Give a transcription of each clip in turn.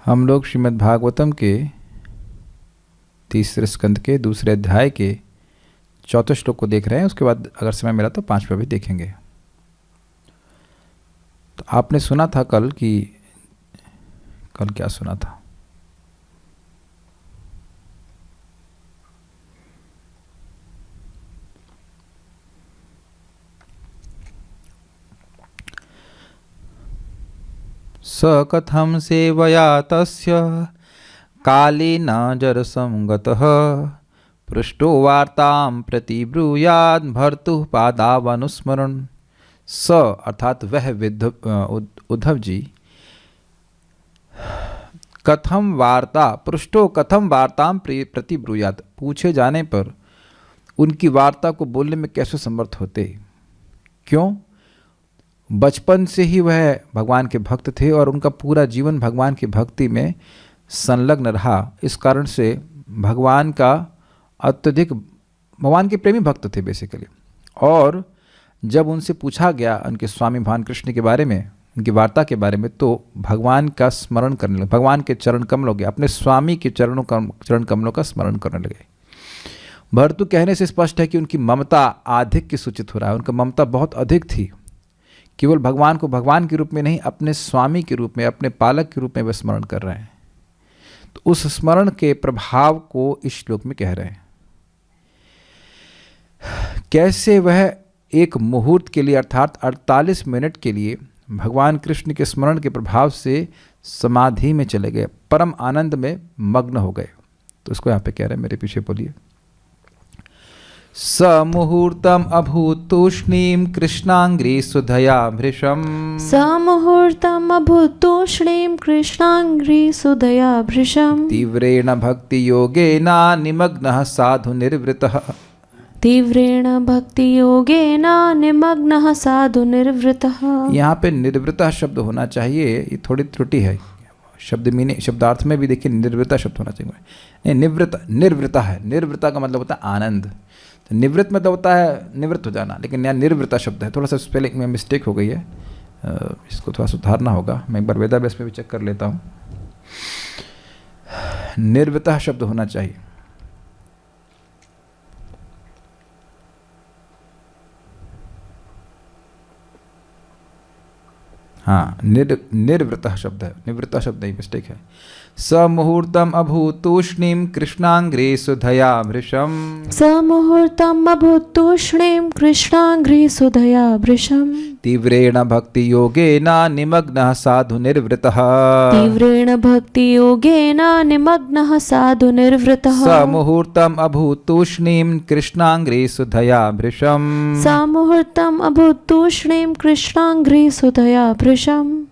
हम लोग श्रीमद् भागवतम के तीसरे स्कंद के दूसरे अध्याय के चौथे श्लोक को देख रहे हैं। उसके बाद अगर समय मिला तो पांचवा भी देखेंगे। तो आपने सुना था कल क्या सुना था? स कथं सेवया तस्य कालेन जरसं गतः पृष्ठो वार्तां प्रतिब्रूयात् भर्तुः पादावनुस्मरण। स अर्थात वह उद्धव जी कथम वार्ता पृष्ठो कथम वार्तां प्रतिब्रूयात्, पूछे जाने पर उनकी वार्ता को बोलने में कैसे समर्थ होते। क्यों? बचपन से ही वह भगवान के भक्त थे और उनका पूरा जीवन भगवान की भक्ति में संलग्न रहा। इस कारण से भगवान के प्रेमी भक्त थे बेसिकली। और जब उनसे पूछा गया उनके स्वामी भगवान कृष्ण के बारे में, उनकी वार्ता के बारे में, तो भगवान का स्मरण करने लगे, भगवान के चरण कमलों के, अपने स्वामी के चरण कमलों का स्मरण करने लगे। भर्तु कहने से स्पष्ट है कि उनकी ममता आधिक्य सूचित हो रहा है। उनका ममता बहुत अधिक थी। केवल भगवान को भगवान के रूप में नहीं, अपने स्वामी के रूप में, अपने पालक के रूप में वह स्मरण कर रहे हैं। तो उस स्मरण के प्रभाव को इस श्लोक में कह रहे हैं। कैसे वह एक मुहूर्त के लिए अर्थात 48 मिनट के लिए भगवान कृष्ण के स्मरण के प्रभाव से समाधि में चले गए, परम आनंद में मग्न हो गए। तो उसको यहाँ पे कह रहे हैं, मेरे पीछे बोलिए। स मुहूर्तम अभूत तूष्णीम कृष्णांग्री सुधया भृशम। स मुहूर्तम अभूत तूष्णीम कृष्णांग्री सुधया भृशम। तीव्रेण भक्ति योगेन निमग्नः साधु निर्वृतः। तीव्रेण भक्ति योगेन निमग्नः साधु निर्वृतः। यहाँ पे निर्वृतः शब्द होना चाहिए, ये थोड़ी त्रुटि है। शब्दार्थ में भी देखिए निर्वृता शब्द होना चाहिए। नहीं, निर्वृता है। निर्वृता का मतलब होता है आनंद। तो निवृत्त मतलब होता है निवृत्त हो जाना, लेकिन यहाँ निर्वृता शब्द है। थोड़ा सा स्पेलिंग में मिस्टेक हो गई है, इसको थोड़ा सुधारना होगा। मैं एक बार वेदाभ्यास में भी चेक कर लेता हूँ। निर्वृता शब्द होना चाहिए। हाँ, निर्वृता शब्द है, निवृत्ता शब्द नहीं, मिस्टेक है। स मुहूर्तम अभूत तूष्णीम कृष्णांग्रे सुधया भृशम। स मुहूर्तम अभूत तूष्णीम कृष्णांग्रे सुधया भृशम। तीव्रेण भक्ति योगेन निमग्नः साधु निर्वृतः। तीव्रेण भक्ति योगेन निमग्नः साधु निर्वृतः। स मुहूर्तम अभूत तूष्णीम कृष्णांग्रे सुधया भृशम। स मुहूर्तम अभूत तूष्णीम कृष्णांग्रे सुधया भृशम।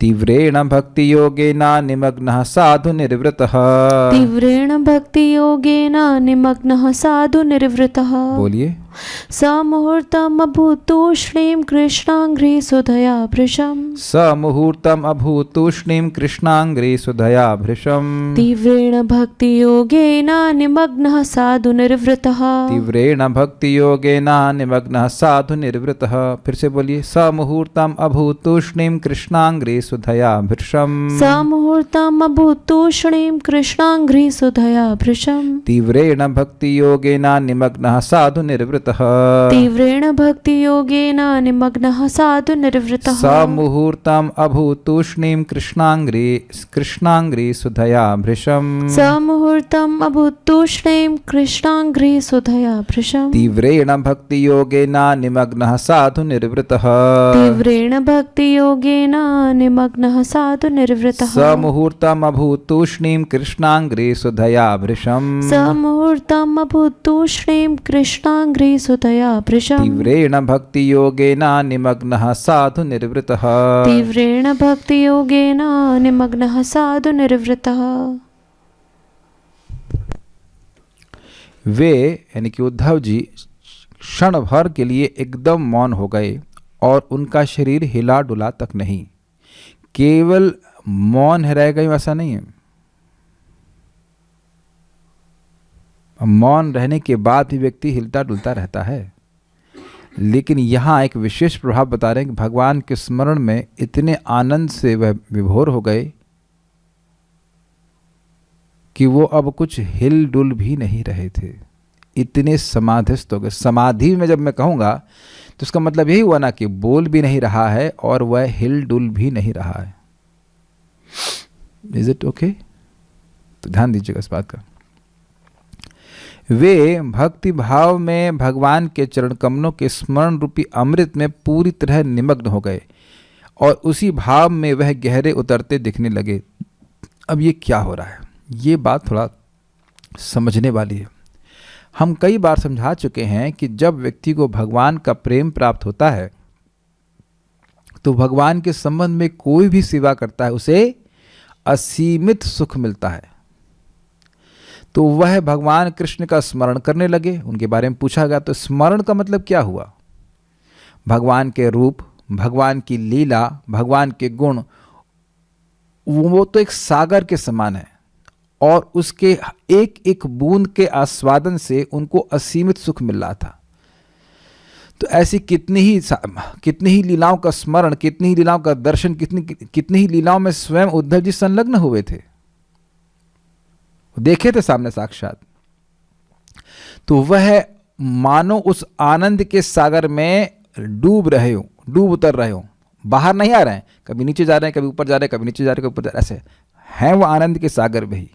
तीव्रेण भक्ति योगेन निमग्नः साधु निर्वृतः। तीव्रेण भक्ति योगेन निमग्नः साधु निर्वृतः। बोलिए। स मुहूर्तम अभूत तूष्णीम कृष्णांग्रे सुधया भृशम। स मुहूर्तम अभूत तूष्णीम कृष्णांग्रे सुधया भृशम। तीव्रेण भक्ति योगेन निमग्नः साधु निर्वृतः। तीव्रेण भक्ति योगेन निमग्नः साधु निर्वृतः। फिर से बोलिए। स मुहूर्तम अभूत तूष्णीम कृष्णांग्रे सुधया भृशम। स मुहूर्तम अभूत तूष्णीम कृष्णांग्रे सुधया भृशम। तीव्रेण भक्ति योगेन निमग्नः साधु निर्वृतः। तीव्रेण भक्ति योगेन निमग्नः साधु निर्वृतः। स मुहूर्तम अभूत तूष्णीम कृष्णांग्रे सुधया भृशम। स मुहूर्तम अभूत तूष्णीम कृष्णांग्रे सुधया भृशम। तीव्रेण भक्ति योगेन निमग्नः साधु निर्वृतः। तीव्रेण भक्ति योगेन निमग्नः साधु निर्वृतः। स मुहूर्तम अभूत तूष्णीम कृष्णांग्रे सुधया भृशम। स मुहूर्तम अभूत तूष्णीम कृष्णांग्रे सुधया भृशम। तीव्रेण भक्ति योगेन निमग्नः साधु निर्वृतः। तीव्रेण भक्ति योगेन निमग्नः साधु निर्वृतः। वे यानी कि उद्धव जी क्षण भर के लिए एकदम मौन हो गए और उनका शरीर हिला डुला तक नहीं। केवल मौन रह गए ऐसा नहीं है, मौन रहने के बाद भी व्यक्ति हिलता डुलता रहता है। लेकिन यहाँ एक विशेष प्रभाव बता रहे हैं कि भगवान के स्मरण में इतने आनंद से वह विभोर हो गए कि वो अब कुछ हिल डुल भी नहीं रहे थे, इतने समाधिस्थ हो गए। समाधि में जब मैं कहूँगा तो इसका मतलब यही हुआ ना कि बोल भी नहीं रहा है और वह हिल डुल भी नहीं रहा है। Is it okay? तो ध्यान दीजिएगा इस बात का। वे भक्ति भाव में भगवान के चरण कमलों के स्मरण रूपी अमृत में पूरी तरह निमग्न हो गए और उसी भाव में वह गहरे उतरते दिखने लगे। अब ये क्या हो रहा है, ये बात थोड़ा समझने वाली है। हम कई बार समझा चुके हैं कि जब व्यक्ति को भगवान का प्रेम प्राप्त होता है तो भगवान के संबंध में कोई भी सेवा करता है उसे असीमित सुख मिलता है। तो वह भगवान कृष्ण का स्मरण करने लगे। उनके बारे में पूछा गया तो स्मरण का मतलब क्या हुआ? भगवान के रूप, भगवान की लीला, भगवान के गुण, वो तो एक सागर के समान है और उसके एक एक बूंद के आस्वादन से उनको असीमित सुख मिल रहा था। तो ऐसी कितनी ही लीलाओं का स्मरण, कितनी ही लीलाओं का दर्शन, कितनी ही लीलाओं में स्वयं उद्धव जी संलग्न हुए थे, देखे थे सामने साक्षात। तो वह मानो उस आनंद के सागर में डूब उतर रहे हो, बाहर नहीं आ रहे हैं, कभी नीचे जा रहे हैं, कभी ऊपर जा रहे हैं, कभी नीचे जा रहे हैं, कभी ऊपर जा रहे हैं, ऐसे हैं वो आनंद के सागर में ही।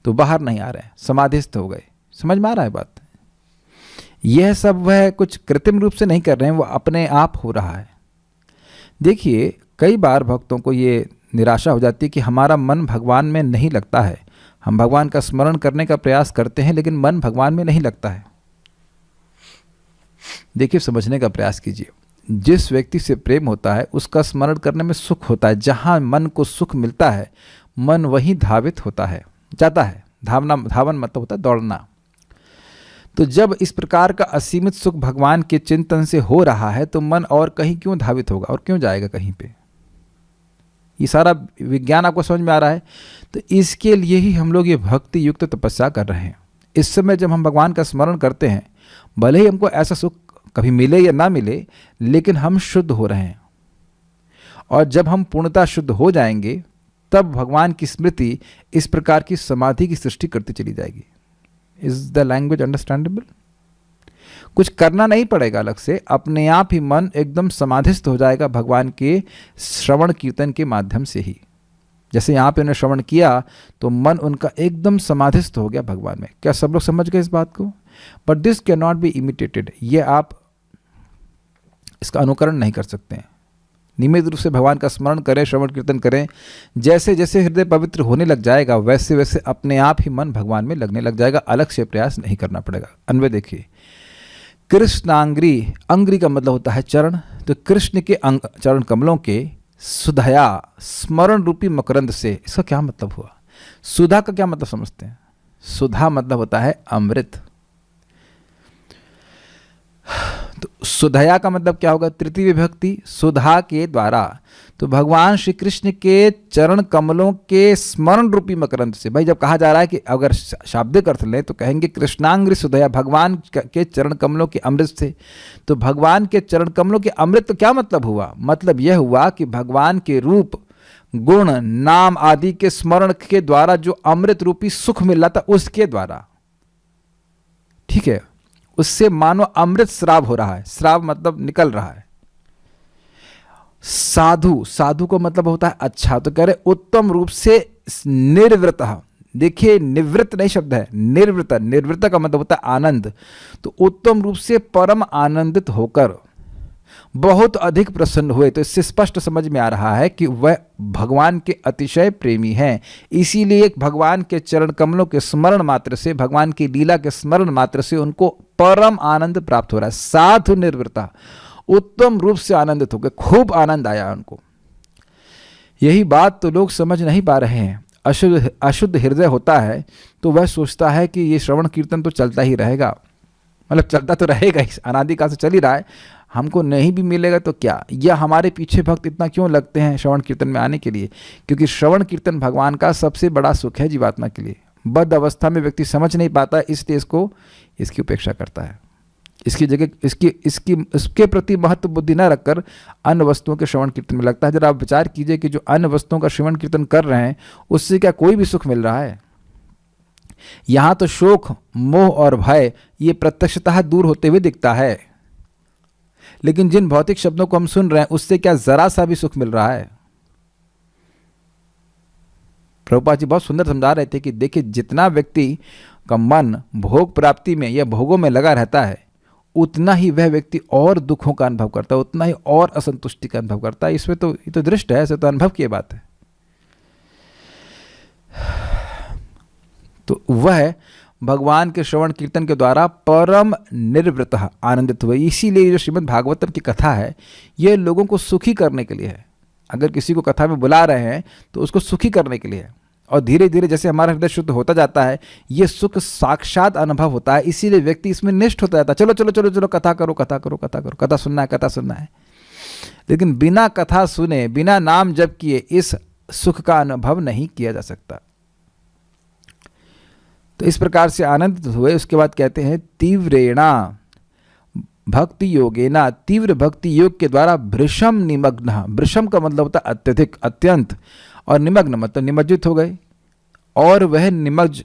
तो बाहर नहीं आ रहे हैं, समाधिस्थ हो गए। समझ में आ रहा है बात? यह सब वह कुछ कृत्रिम रूप से नहीं कर रहे हैं, वो अपने आप हो रहा है। देखिए, कई बार भक्तों को ये निराशा हो जाती है कि हमारा मन भगवान में नहीं लगता है। हम भगवान का स्मरण करने का प्रयास करते हैं लेकिन मन भगवान में नहीं लगता है। देखिए, समझने का प्रयास कीजिए। जिस व्यक्ति से प्रेम होता है उसका स्मरण करने में सुख होता है। जहाँ मन को सुख मिलता है मन वहीं धावित होता है, जाता है। धावन मतलब होता है दौड़ना। तो जब इस प्रकार का असीमित सुख भगवान के चिंतन से हो रहा है तो मन और कहीं क्यों धावित होगा और क्यों जाएगा कहीं पे? ये सारा विज्ञान आपको समझ में आ रहा है? तो इसके लिए ही हम लोग ये भक्ति युक्त तपस्या कर रहे हैं। इस समय जब हम भगवान का स्मरण करते हैं, भले ही हमको ऐसा सुख कभी मिले या ना मिले, लेकिन हम शुद्ध हो रहे हैं। और जब हम पूर्णतः शुद्ध हो जाएंगे तब भगवान की स्मृति इस प्रकार की समाधि की सृष्टि करती चली जाएगी। Is the language understandable? कुछ करना नहीं पड़ेगा अलग से, अपने आप ही मन एकदम समाधिस्थ हो जाएगा भगवान के श्रवण कीर्तन के माध्यम से ही। जैसे यहाँ पे उन्होंने श्रवण किया तो मन उनका एकदम समाधिस्थ हो गया भगवान में। क्या सब लोग समझ गए इस बात को? But this can not be imitated. ये आप इसका अनुकरण नहीं कर सकते हैं। नियमित रूप से भगवान का स्मरण करें, श्रवण कीर्तन करें। जैसे जैसे हृदय पवित्र होने लग जाएगा वैसे वैसे अपने आप ही मन भगवान में लगने लग जाएगा। अलग से प्रयास नहीं करना पड़ेगा। अन्वय देखिए, कृष्णांग्री, अंग्री का मतलब होता है चरण। तो कृष्ण के चरण कमलों के सुधया स्मरण रूपी मकरंद से, इसका क्या मतलब हुआ? सुधा का क्या मतलब समझते हैं? सुधा मतलब होता है अमृत। तो सुधया का मतलब क्या होगा? तृतीय विभक्ति सुधा के द्वारा। तो भगवान श्री कृष्ण के चरण कमलों के स्मरण रूपी मकरंद से। भाई जब कहा जा रहा है कि अगर शाब्दिक अर्थ लें तो कहेंगे कृष्णांग्री सुधया, भगवान के चरण कमलों के अमृत से। तो भगवान के चरण कमलों के अमृत तो क्या मतलब हुआ? मतलब यह हुआ कि भगवान के रूप, गुण, नाम आदि के स्मरण के द्वारा जो अमृत रूपी सुख मिल रहा था उसके द्वारा, ठीक है, उससे मानो अमृत स्राव हो रहा है। स्राव मतलब निकल रहा है। साधु, साधु को मतलब होता है अच्छा। तो कह रहे उत्तम रूप से निर्वृत। देखिए, निवृत्त नहीं शब्द है, निर्वृत। निर्वृत का मतलब होता है आनंद। तो उत्तम रूप से परम आनंदित होकर बहुत अधिक प्रसन्न हुए। तो इससे स्पष्ट समझ में आ रहा है कि वह भगवान के अतिशय प्रेमी हैं। इसीलिए भगवान के चरण कमलों के स्मरण मात्र से, भगवान की लीला के स्मरण मात्र से उनको परम आनंद प्राप्त हो रहा है। साधु निर्वृता, उत्तम रूप से आनंदित हो गए, खूब आनंद आया उनको। यही बात तो लोग समझ नहीं पा रहे हैं। अशुद्ध हृदय होता है तो वह सोचता है कि ये श्रवण कीर्तन तो चलता ही रहेगा, मतलब चलता तो रहेगा ही, अनादिकाल से चल ही रहा है, हमको नहीं भी मिलेगा तो क्या। या हमारे पीछे भक्त इतना क्यों लगते हैं श्रवण कीर्तन में आने के लिए? क्योंकि श्रवण कीर्तन भगवान का सबसे बड़ा सुख है जीवात्मा के लिए। बद्ध अवस्था में व्यक्ति समझ नहीं पाता, इसलिए इसकी उपेक्षा करता है। इसकी जगह इसके प्रति महत्व बुद्धि न रखकर अन्य वस्तुओं के श्रवण कीर्तन में लगता है। जरा आप विचार कीजिए कि जो अन्य वस्तुओं का श्रवण कीर्तन कर रहे हैं उससे क्या कोई भी सुख मिल रहा है? यहाँ तो शोक, मोह और भय ये प्रत्यक्षतः दूर होते हुए दिखता है, लेकिन जिन भौतिक शब्दों को हम सुन रहे हैं उससे क्या जरा सा भी सुख मिल रहा है? प्रभुपाद जी बहुत सुंदर समझा रहे थे कि देखिए, जितना व्यक्ति का मन भोग प्राप्ति में या भोगों में लगा रहता है, उतना ही वह व्यक्ति और दुखों का अनुभव करता है, उतना ही और असंतुष्टि का अनुभव करता है। इसमें तो ये तो दृष्ट है, ऐसे तो अनुभव की बात है। तो वह भगवान के श्रवण कीर्तन के द्वारा परम निर्वृत आनंदित हुए। इसीलिए जो श्रीमद् भागवतम की कथा है, ये लोगों को सुखी करने के लिए है। अगर किसी को कथा में बुला रहे हैं तो उसको सुखी करने के लिए है, और धीरे धीरे जैसे हमारा हृदय शुद्ध होता जाता है, ये सुख साक्षात अनुभव होता है। इसीलिए व्यक्ति इसमें निष्ठ होता जाता है। चलो चलो चलो चलो, कथा करो कथा करो कथा करो, कथा सुनना है कथा सुनना है। लेकिन बिना कथा सुने, बिना नाम जप किए इस सुख का अनुभव नहीं किया जा सकता। तो इस प्रकार से आनंदित हुए। उसके बाद कहते हैं तीव्रेणा भक्ति योगेना, तीव्र भक्ति योग के द्वारा भृशम निमग्न। भृशम का मतलब होता है अत्यधिक, अत्यंत, और निमग्न मतलब निमज्जित हो गए। और वह निमज्ज,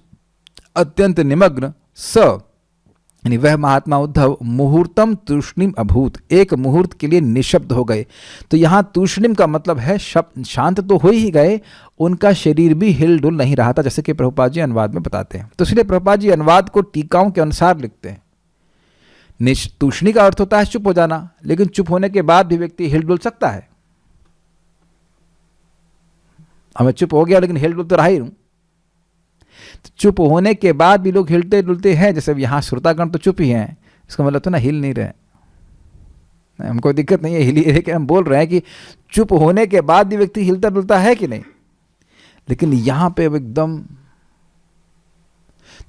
अत्यंत निमग्न स, यानी वह महात्मा उद्धव मुहूर्तम तूष्णिम अभूत, एक मुहूर्त के लिए निशब्द हो गए। तो यहाँ तूष्णिम का मतलब है शब्द, शांत तो हो ही गए, उनका शरीर भी हिल डुल नहीं रहा था, जैसे कि प्रभुपाद जी अनुवाद में बताते हैं। तो इसलिए प्रभुपाद जी अनुवाद को टीकाओं के अनुसार लिखते हैं। तूष्णी का अर्थ होता है चुप हो जाना, लेकिन चुप होने के बाद भी व्यक्ति हिल डुल सकता है। अब मैं चुप हो गया लेकिन हिल डुल तो रहा ही हूं। तो चुप होने के बाद भी लोग हिलते डुलते हैं, जैसे यहां श्रोतागण तो चुप ही हैं, इसका मतलब तो ना हिल नहीं रहे। हमको दिक्कत नहीं है हिल ही रहे, कि हम बोल रहे हैं कि चुप होने के बाद भी व्यक्ति हिलता डुलता है कि नहीं। लेकिन यहां पे एकदम,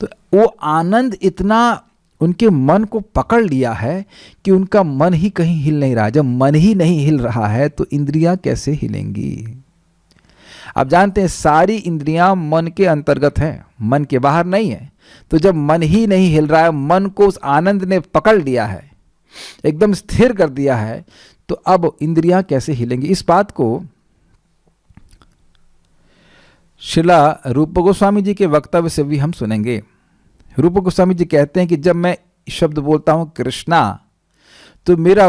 तो वो आनंद इतना उनके मन को पकड़ लिया है कि उनका मन ही कहीं हिल नहीं रहा। जब मन ही नहीं हिल रहा है तो इंद्रियां कैसे हिलेंगी? आप जानते हैं सारी इंद्रियां मन के अंतर्गत हैं, मन के बाहर नहीं है। तो जब मन ही नहीं हिल रहा है, मन को उस आनंद ने पकड़ लिया है, एकदम स्थिर कर दिया है, तो अब इंद्रियां कैसे हिलेंगी? इस बात को श्रीला रूप गोस्वामी जी के वक्तव्य से भी हम सुनेंगे। रूप गोस्वामी जी कहते हैं कि जब मैं शब्द बोलता हूं कृष्णा, तो मेरे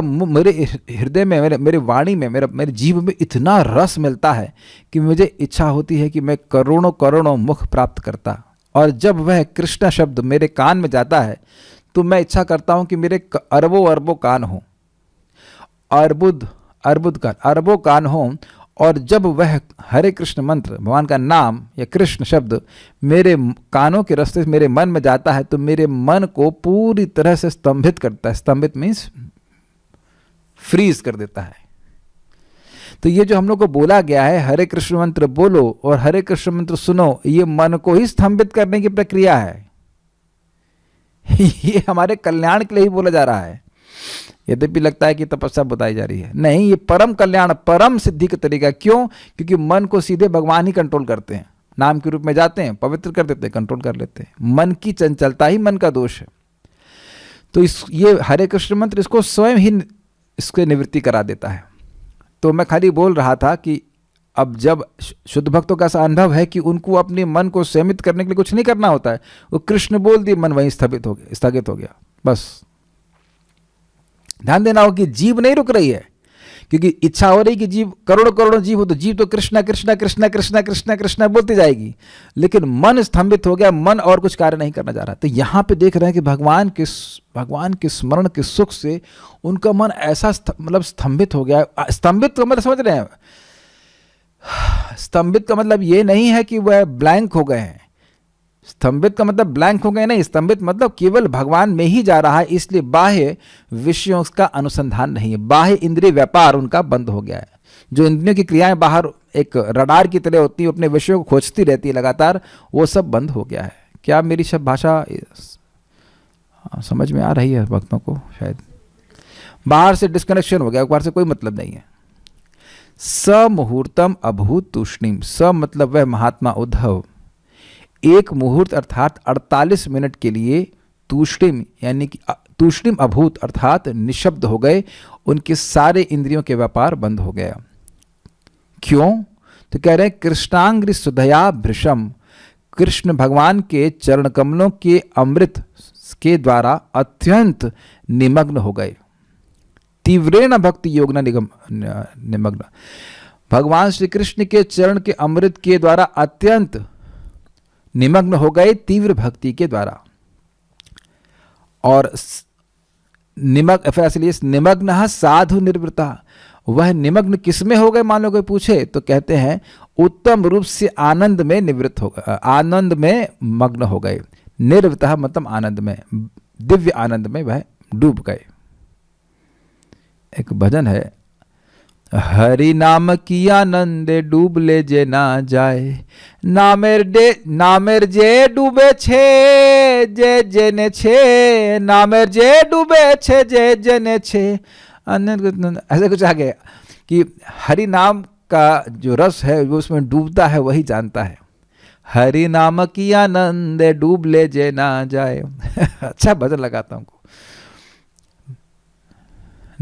हृदय में, मेरे वाणी में, मेरे जीव में इतना रस मिलता है कि मुझे इच्छा होती है कि मैं करोड़ों करोड़ों मुख प्राप्त करता। और जब वह कृष्णा शब्द मेरे कान में जाता है तो मैं इच्छा करता हूं कि मेरे अरबों अरबों कान हो, अरबों कान हो। और जब वह हरे कृष्ण मंत्र, भगवान का नाम या कृष्ण शब्द मेरे कानों के रास्ते से मेरे मन में जाता है, तो मेरे मन को पूरी तरह से स्तंभित करता है। स्तंभित मीन्स फ्रीज कर देता है। तो ये जो हम लोग को बोला गया है, हरे कृष्ण मंत्र बोलो और हरे कृष्ण मंत्र सुनो, ये मन को ही स्तंभित करने की प्रक्रिया है। ये हमारे कल्याण के लिए ही बोला जा रहा है। यद्यपि लगता है कि तपस्या बताई जा रही है, नहीं, ये परम कल्याण, परम सिद्धि का तरीका। क्यों? क्योंकि मन को सीधे भगवान ही कंट्रोल करते हैं। नाम के रूप में जाते हैं, पवित्र कर देते हैं, कंट्रोल कर लेते हैं। मन की चंचलता ही मन का दोष है। तो ये हरे कृष्ण मंत्र इसको स्वयं ही इसके निवृत्ति करा देता है। तो मैं खाली बोल रहा था कि अब जब शुद्ध भक्तों का ऐसा अनुभव है कि उनको अपने मन को संयमित करने के लिए कुछ नहीं करना होता है, वो कृष्ण बोल दिए, मन वहीं स्थगित हो गया बस। ध्यान देना हो कि जीव नहीं रुक रही है, क्योंकि इच्छा हो रही कि जीव करोड़ों करोड़ों जीव हो, तो जीव तो कृष्णा कृष्णा कृष्णा कृष्णा कृष्णा कृष्णा बोलती जाएगी, लेकिन मन स्तंभित हो गया, मन और कुछ कार्य नहीं करना चाह रहा। तो यहाँ पे देख रहे हैं कि भगवान के स्मरण के सुख से उनका मन ऐसा मतलब स्तंभित हो गया। स्तंभित का मतलब समझ रहे हैं? स्तंभित का मतलब ये नहीं है कि वह ब्लैंक हो गए हैं। स्तंभित का मतलब ब्लैंक हो गए नहीं, स्तंभित मतलब केवल भगवान में ही जा रहा है, इसलिए बाह्य विषयों का अनुसंधान नहीं है। बाह्य इंद्रिय व्यापार उनका बंद हो गया है। जो इंद्रियों की क्रियाएं बाहर एक रडार की तरह होती है, अपने विषयों को खोजती रहती है लगातार, वो सब बंद हो गया है। क्या मेरी सब भाषा समझ में आ रही है भक्तों को? शायद बाहर से डिस्कनेक्शन हो गया, बाहर से कोई मतलब नहीं है। स मुहूर्तम अभूत तूष्णीम, स मतलब वह महात्मा उद्धव एक मुहूर्त अर्थात 48 मिनट के लिए तूष्णिम यानी कि तूष्णिम अभूत अर्थात निशब्द हो गए। उनके सारे इंद्रियों के व्यापार बंद हो गया। क्यों? तो कह रहे हैं कृष्णांग्रि सुधया भृशम, कृष्ण भगवान के चरण कमलों के अमृत के द्वारा अत्यंत निमग्न हो गए। तीव्रेण भक्ति योगना निमग्न, भगवान श्री कृष्ण के चरण के अमृत के द्वारा अत्यंत निमग्न हो गए, तीव्र भक्ति के द्वारा। और निमग्न साधु निर्वृता, वह निमग्न किसमें हो गए मान लो कोई पूछे तो कहते हैं उत्तम रूप से आनंद में निवृत्त हो गए, आनंद में मग्न हो गए। निर्वृतः मतलब आनंद में, दिव्य आनंद में वह डूब गए। एक भजन है, हरि नाम की आनंदे डूब ले जे ना जाए, नामेर जे डूबे छे जे जेने छे, नामेर जे डूबे छे जे जेने छे। ऐसे कुछ आ गया कि हरि नाम का जो रस है वो उसमें डूबता है वही जानता है। हरि नाम की आनंदे डूब ले जे ना जाए। अच्छा भजन लगाता हूँ।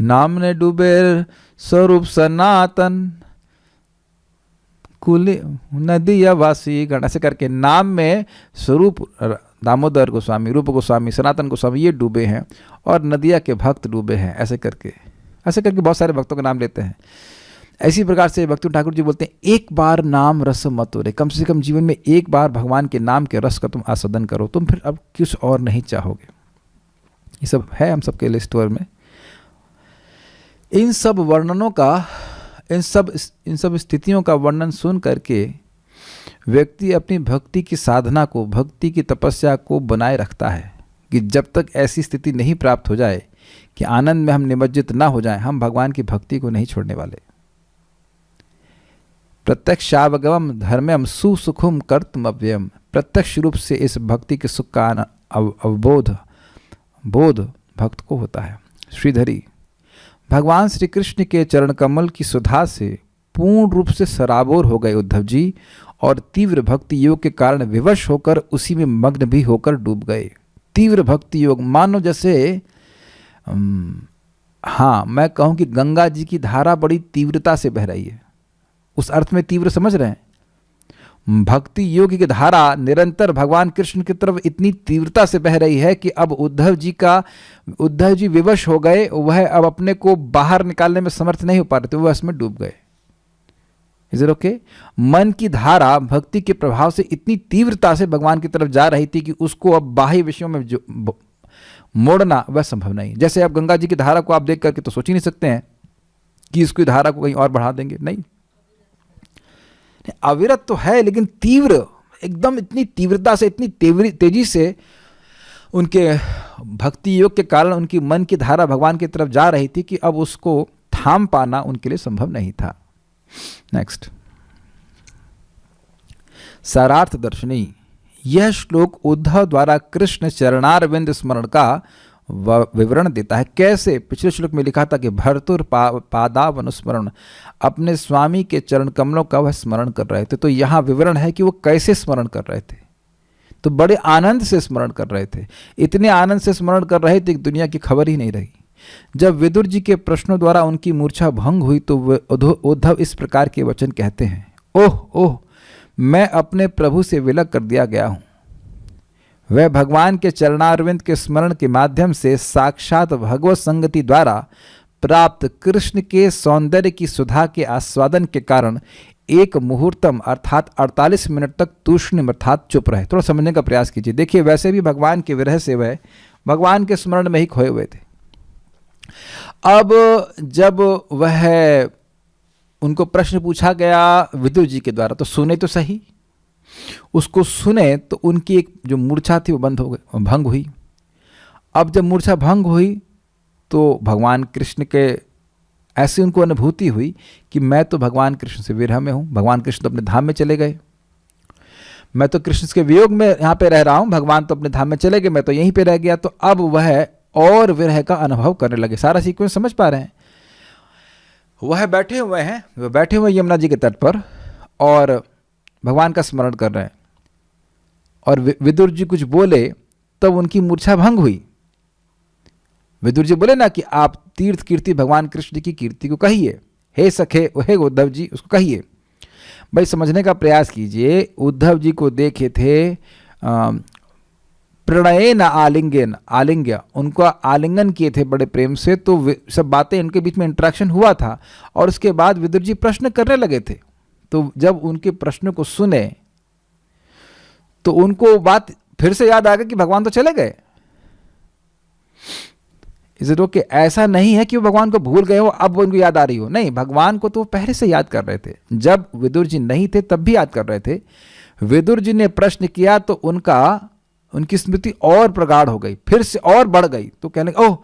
नाम ने डूबे स्वरूप सनातन, कुली नदिया वासी गण, ऐसे करके नाम में स्वरूप दामोदर गोस्वामी, रूप गोस्वामी, सनातन गोस्वामी ये डूबे हैं और नदिया के भक्त डूबे हैं। ऐसे करके बहुत सारे भक्तों का नाम लेते हैं। ऐसी प्रकार से भक्ति ठाकुर जी बोलते हैं एक बार नाम रस मत उरे, कम से कम जीवन में एक बार भगवान के नाम के रस का तुम आस्वादन करो, तुम फिर अब कुछ और नहीं चाहोगे। ये सब है हम सबके लिस्ट में। इन सब वर्णनों का, इन सब स्थितियों का वर्णन सुन करके व्यक्ति अपनी भक्ति की साधना को, भक्ति की तपस्या को बनाए रखता है कि जब तक ऐसी स्थिति नहीं प्राप्त हो जाए कि आनंद में हम निमज्जित ना हो जाएं, हम भगवान की भक्ति को नहीं छोड़ने वाले। प्रत्यक्षावगमम धर्मम सुसुखम कर्तुम अव्ययम, प्रत्यक्ष रूप से इस भक्ति के सुख का अवबोध भक्त को होता है। श्रीधरी, भगवान श्री कृष्ण के चरण कमल की सुधा से पूर्ण रूप से सराबोर हो गए उद्धव जी और तीव्र भक्ति योग के कारण विवश होकर उसी में मग्न भी होकर डूब गए। तीव्र भक्ति योग मानो जैसे हाँ मैं कहूँ कि गंगा जी की धारा बड़ी तीव्रता से बह रही है, उस अर्थ में तीव्र समझ रहे हैं। भक्ति योग की धारा निरंतर भगवान कृष्ण की तरफ इतनी तीव्रता से बह रही है कि अब उद्धव जी विवश हो गए, वह अब अपने को बाहर निकालने में समर्थ नहीं हो पा रहे थे, वह इसमें डूब गए। Is it okay? मन की धारा भक्ति के प्रभाव से इतनी तीव्रता से भगवान की तरफ जा रही थी कि उसको अब बाह्य विषयों में मोड़ना वह संभव नहीं। जैसे अब गंगा जी की धारा को आप देख करके तो सोच ही नहीं सकते हैं कि इसकी धारा को कहीं और बढ़ा देंगे, नहीं। अविरत तो है लेकिन तीव्र, एकदम इतनी तीव्रता से, इतनी तेजी से उनके भक्ति योग के कारण उनकी मन की धारा भगवान की तरफ जा रही थी कि अब उसको थाम पाना उनके लिए संभव नहीं था। नेक्स्ट, सारार्थ दर्शनी। यह श्लोक उद्धव द्वारा कृष्ण चरणारविंद स्मरण का विवरण देता है। कैसे? पिछले श्लोक में लिखा था कि भर्तुर पादावनुस्मरण, अपने स्वामी के चरण कमलों का वह स्मरण कर रहे थे। तो यहाँ विवरण है कि वो कैसे स्मरण कर रहे थे। तो बड़े आनंद से स्मरण कर रहे थे, इतने आनंद से स्मरण कर रहे थे कि दुनिया की खबर ही नहीं रही। जब विदुर जी के प्रश्नों द्वारा उनकी मूर्छा भंग हुई तो उद्धव इस प्रकार के वचन कहते हैं, ओह ओह, मैं अपने प्रभु से विलग कर दिया गया हूँ। वह भगवान के चरणारविंद के स्मरण के माध्यम से साक्षात भगवत संगति द्वारा प्राप्त कृष्ण के सौंदर्य की सुधा के आस्वादन के कारण एक मुहूर्तम अर्थात 48 मिनट तक तूष्णिम अर्थात चुप रहे। थोड़ा समझने का प्रयास कीजिए। देखिए, वैसे भी भगवान के विरह से वह भगवान के स्मरण में ही खोए हुए थे। अब जब वह उनको प्रश्न पूछा गया विदुर जी के द्वारा तो सुने तो सही, उसको सुने तो उनकी एक जो मूर्छा थी वो भंग हुई। अब जब मूर्छा भंग हुई तो भगवान कृष्ण के ऐसी उनको अनुभूति हुई कि मैं तो भगवान कृष्ण से विरह में हूँ। भगवान कृष्ण तो अपने धाम में चले गए, मैं तो कृष्ण के वियोग में यहाँ पे रह रहा हूँ, भगवान तो अपने धाम में चले गए, मैं तो यहीं पे रह गया। तो अब वह और विरह का अनुभव करने लगे। सारा सीक्वेंस समझ पा रहे हैं? वह बैठे हुए यमुना जी के तट पर और भगवान का स्मरण कर रहे हैं और विदुर जी कुछ बोले तब उनकी मूर्छा भंग हुई। विदुर जी बोले ना कि आप तीर्थ कीर्ति भगवान कृष्ण की कीर्ति को कहिए, हे सखे हे उद्धव जी उसको कहिए। भाई समझने का प्रयास कीजिए। उद्धव जी को देखे थे प्रणय न आलिंगन, आलिंग्य, उनका आलिंगन किए थे बड़े प्रेम से, तो सब बातें इनके बीच में इंटरेक्शन हुआ था। और उसके बाद विदुर जी प्रश्न करने लगे थे, तो जब उनके प्रश्न को सुने तो उनको बात फिर से याद आ गई कि भगवान तो चले गए। Is it okay? ऐसा नहीं है कि वो भगवान को भूल गए हो, अब उनको याद आ रही हो, नहीं, भगवान को तो वो पहले से याद कर रहे थे। जब विदुर जी नहीं थे तब भी याद कर रहे थे। विदुर जी ने प्रश्न किया तो उनकी स्मृति और प्रगाढ़ हो गई, फिर से और बढ़ गई। तो कहने ओह,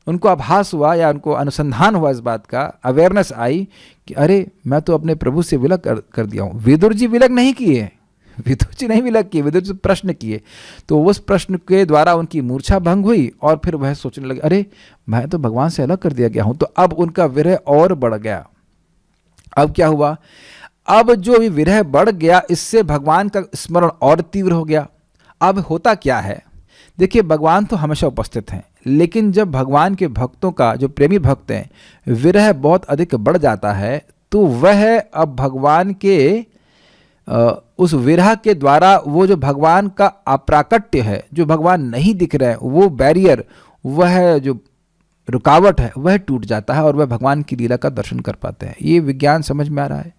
उनको आभास हुआ या उनको अनुसंधान हुआ, इस बात का अवेयरनेस आई कि अरे मैं तो अपने प्रभु से विलग कर दिया हूँ। विदुर जी विलग नहीं किए, विदुर जी नहीं विलग किए, विदुर जी प्रश्न किए। तो उस प्रश्न के द्वारा उनकी मूर्छा भंग हुई और फिर वह सोचने लगे अरे मैं तो भगवान से अलग कर दिया गया हूँ। तो अब उनका विरह और बढ़ गया। अब क्या हुआ? अब जो विरह बढ़ गया, इससे भगवान का स्मरण और तीव्र हो गया। अब होता क्या है, देखिए भगवान तो हमेशा उपस्थित हैं, लेकिन जब भगवान के भक्तों का, जो प्रेमी भक्त हैं, विरह बहुत अधिक बढ़ जाता है, तो वह अब भगवान के उस विरह के द्वारा वो जो भगवान का अप्राकट्य है, जो भगवान नहीं दिख रहे हैं, वो बैरियर, वह जो रुकावट है, वह टूट जाता है और वह भगवान की लीला का दर्शन कर पाते हैं। ये विज्ञान समझ में आ रहा है।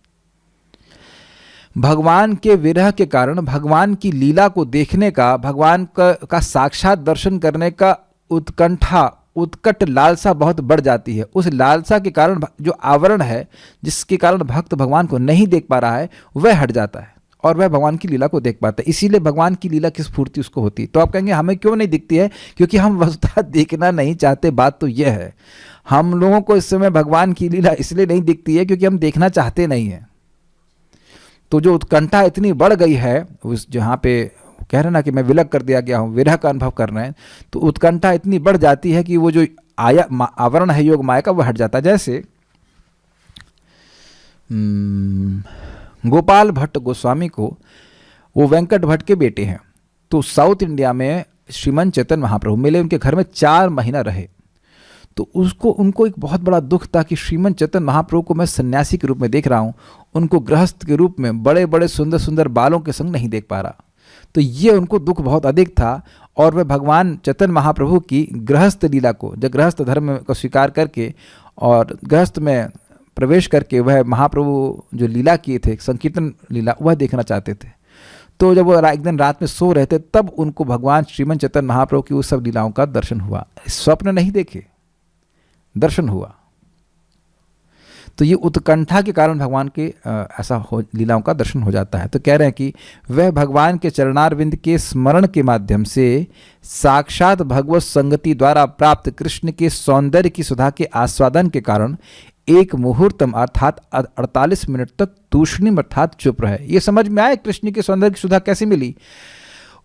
भगवान के विरह के कारण भगवान की लीला को देखने का, भगवान का साक्षात दर्शन करने का उत्कट लालसा बहुत बढ़ जाती है। उस लालसा के कारण जो आवरण है, जिसके कारण भक्त भगवान को नहीं देख पा रहा है, वह हट जाता है और वह भगवान की लीला को देख पाता है। इसीलिए भगवान की लीला की स्फूर्ति उसको होती है। तो आप कहेंगे हमें क्यों नहीं दिखती है? क्योंकि हम वस्तुतः देखना नहीं चाहते। बात तो यह है, हम लोगों को इस समय भगवान की लीला इसलिए नहीं दिखती है क्योंकि हम देखना चाहते नहीं हैं। तो जो उत्कंठा इतनी बढ़ गई है, उस जहाँ पे कह रहे ना कि मैं विलग कर दिया गया हूँ, विरह का अनुभव कर रहे हैं, तो उत्कंठा इतनी बढ़ जाती है कि वो जो आवरण है योग माया का, वह हट जाता है। जैसे गोपाल भट्ट गोस्वामी को, वो वेंकट भट्ट के बेटे हैं, तो साउथ इंडिया में श्रीमन चैतन्य महाप्रभु मिले, उनके घर में 4 महीना रहे। तो उनको एक बहुत बड़ा दुख था कि श्रीमन चैतन्य महाप्रभु को मैं सन्यासी के रूप में देख रहा हूँ, उनको गृहस्थ के रूप में बड़े बड़े सुंदर सुंदर बालों के संग नहीं देख पा रहा। तो ये उनको दुख बहुत अधिक था और वह भगवान चैतन्य महाप्रभु की गृहस्थ लीला को, जब गृहस्थ धर्म को स्वीकार करके और गृहस्थ में प्रवेश करके वह महाप्रभु जो लीला किए थे, संकीर्तन लीला, वह देखना चाहते थे। तो जब वो एक दिन रात में सो रहे थे, तब उनको भगवान श्रीमन चैतन्य महाप्रभु की उस सब लीलाओं का दर्शन हुआ। स्वप्न नहीं देखे, दर्शन हुआ। तो ये उत्कंठा के कारण भगवान के ऐसा लीलाओं का दर्शन हो जाता है। तो कह रहे हैं कि वह भगवान के चरणारविंद के स्मरण के माध्यम से साक्षात भगवत संगति द्वारा प्राप्त कृष्ण के सौंदर्य की सुधा के आस्वादन के कारण एक मुहूर्तम अर्थात 48 मिनट तक तूष्णीम अर्थात चुप रहे। ये समझ में आए कृष्ण के सौंदर्य की सुधा कैसे मिली?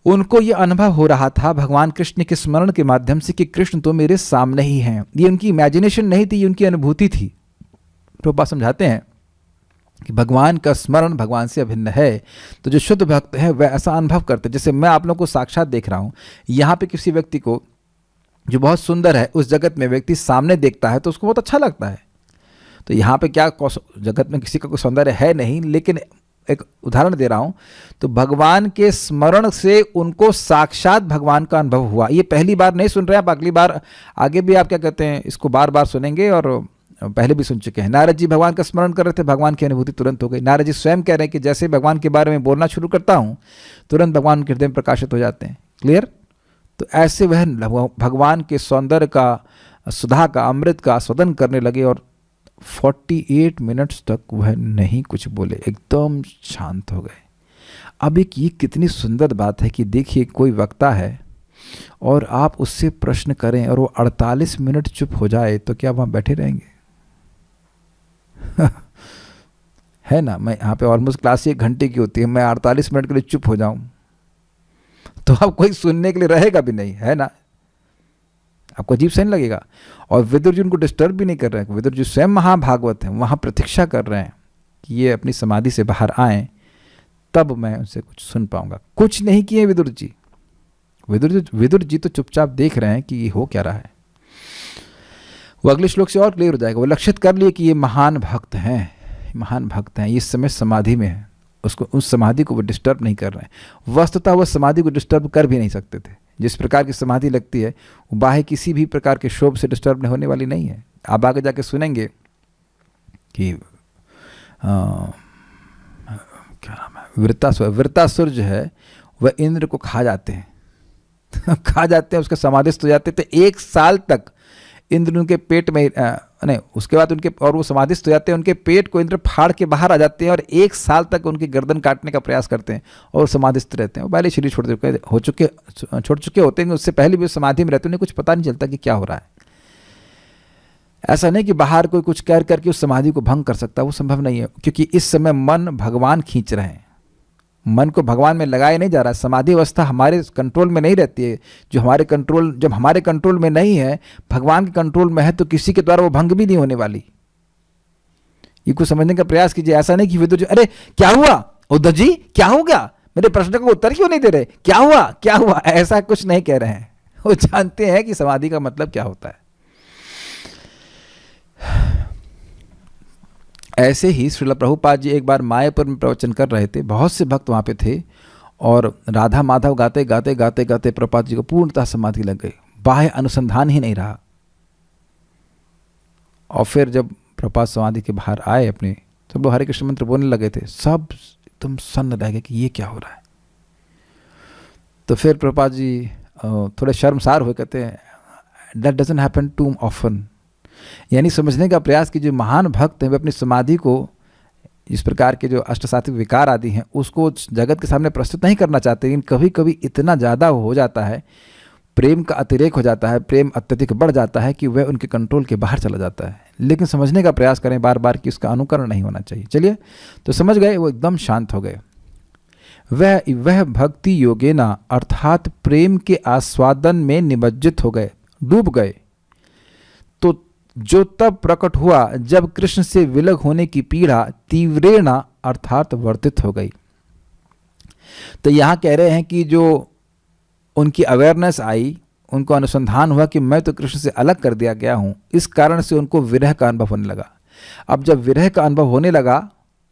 उनको ये अनुभव हो रहा था भगवान कृष्ण के स्मरण के माध्यम से कि कृष्ण तो मेरे सामने ही हैं। ये उनकी इमेजिनेशन नहीं थी, ये उनकी अनुभूति थी। प्रभुपाद समझाते हैं कि भगवान का स्मरण भगवान से अभिन्न है। तो जो शुद्ध भक्त है वह ऐसा अनुभव करते, जैसे मैं आप लोगों को साक्षात देख रहा हूँ। यहाँ पे किसी व्यक्ति को जो बहुत सुंदर है, उस जगत में व्यक्ति सामने देखता है तो उसको बहुत अच्छा लगता है। तो यहाँ पे क्या जगत में किसी का कोई सौंदर्य है नहीं, लेकिन एक उदाहरण दे रहा हूँ। तो भगवान के स्मरण से उनको साक्षात भगवान का अनुभव हुआ। ये पहली बार नहीं सुन रहे आप, अगली बार आगे भी आप क्या कहते हैं, इसको बार बार सुनेंगे और पहले भी सुन चुके हैं। नारद जी भगवान का स्मरण कर रहे थे, भगवान की अनुभूति तुरंत हो गई। नारद जी स्वयं कह रहे हैं कि जैसे भगवान के बारे में बोलना शुरू करता हूँ, तुरंत भगवान उनके हृदय में प्रकाशित हो जाते हैं। क्लियर? तो ऐसे वह भगवान के सौंदर्य का, सुधा का, अमृत का आस्वादन करने लगे और 48 मिनट्स तक वह नहीं कुछ बोले, एकदम शांत हो गए। अब एक ये कितनी सुंदर बात है कि देखिए कोई वक्ता है और आप उससे प्रश्न करें और वो 48 मिनट चुप हो जाए, तो क्या वहाँ बैठे रहेंगे? है ना? मैं यहाँ पे ऑलमोस्ट क्लास 1 घंटे की होती है, मैं 48 मिनट के लिए चुप हो जाऊं तो अब कोई सुनने के लिए रहेगा भी नहीं, है ना? आपको अजीब सा नहीं लगेगा? और विदुर जी उनको डिस्टर्ब भी नहीं कर रहे हैं। विदुर जी स्वयं महाभागवत हैं, वहाँ प्रतीक्षा कर रहे हैं कि ये अपनी समाधि से बाहर आएं, तब मैं उनसे कुछ सुन पाऊंगा। कुछ नहीं किए विदुर जी। विदुर जी तो चुपचाप देख रहे हैं कि ये हो क्या रहा है। वो अगले श्लोक से और क्लियर हो जाएगा। वो लक्षित कर लिए कि ये महान भक्त हैं, महान भक्त हैं, इस समय समाधि में है, उसको उस समाधि को वो डिस्टर्ब नहीं कर रहे हैं। वस्तुतः वो समाधि को डिस्टर्ब कर भी नहीं सकते थे। जिस प्रकार की समाधि लगती है वो बाह्य किसी भी प्रकार के शोभ से डिस्टर्ब होने वाली नहीं है। आप आगे जाके सुनेंगे कि क्या नाम है, वृत्तासुर जो है वह इंद्र को खा जाते हैं खा जाते हैं, उसके समाधिस्थ हो जाते थे। 1 साल तक इंद्र उनके पेट में नहीं, उसके बाद उनके और वो समाधिस्थ हो जाते हैं, उनके पेट को इंद्र फाड़ के बाहर आ जाते हैं और 1 साल तक उनकी गर्दन काटने का प्रयास करते हैं और समाधिस्थ रहते हैं। वो पहले शरीर छोड़ चुके होते हैं, उससे पहले भी समाधि में रहते हैं, उन्हें कुछ पता नहीं चलता कि क्या हो रहा है। ऐसा नहीं कि बाहर कोई कुछ कर करके उस समाधि को भंग कर सकता, वो संभव नहीं है, क्योंकि इस समय मन भगवान खींच रहे हैं, मन को भगवान में लगाया नहीं जा रहा। समाधि अवस्था हमारे कंट्रोल में नहीं रहती है। जब हमारे कंट्रोल में नहीं है, भगवान के कंट्रोल में है, तो किसी के द्वारा वो भंग भी नहीं होने वाली। ये कुछ समझने का प्रयास कीजिए। ऐसा नहीं कि विदुर जी अरे क्या हुआ उद्धव जी, क्या हो गया, मेरे प्रश्न का उत्तर क्यों नहीं दे रहे, क्या हुआ, ऐसा कुछ नहीं कह रहे हैं। वो जानते हैं कि समाधि का मतलब क्या होता है। ऐसे ही श्रील प्रभुपाद जी एक बार मायापुर में प्रवचन कर रहे थे, बहुत से भक्त वहाँ पे थे और राधा माधव गाते प्रभुपाद जी को पूर्णतः समाधि लग गई, बाह्य अनुसंधान ही नहीं रहा। और फिर जब प्रभुपाद समाधि के बाहर आए अपने, सब लोग हरे कृष्ण मंत्र बोलने लगे थे, सब एकदम सन्न रह गए कि ये क्या हो रहा है। तो फिर प्रभुपाद जी थोड़े शर्मसार हुए, कहते हैं that doesn't happen too often. यानी समझने का प्रयास कि जो महान भक्त हैं वे अपनी समाधि को, इस प्रकार के जो अष्टसात्विक विकार आदि हैं, उसको जगत के सामने प्रस्तुत नहीं करना चाहते, लेकिन कभी कभी इतना ज़्यादा हो जाता है, प्रेम का अतिरेक हो जाता है, प्रेम अत्यधिक बढ़ जाता है कि वह उनके कंट्रोल के बाहर चला जाता है। लेकिन समझने का प्रयास करें बार बार कि उसका अनुकरण नहीं होना चाहिए। चलिए, तो समझ गए, वो एकदम शांत हो गए। वह भक्ति योगेना अर्थात प्रेम के आस्वादन में निमज्जित हो गए, डूब गए। तो जो तब प्रकट हुआ जब कृष्ण से विलग होने की पीड़ा तीव्रेणा अर्थात वर्तित हो गई। तो यहाँ कह रहे हैं कि जो उनकी अवेयरनेस आई, उनको अनुसंधान हुआ कि मैं तो कृष्ण से अलग कर दिया गया हूँ, इस कारण से उनको विरह का अनुभव होने लगा। अब जब विरह का अनुभव होने लगा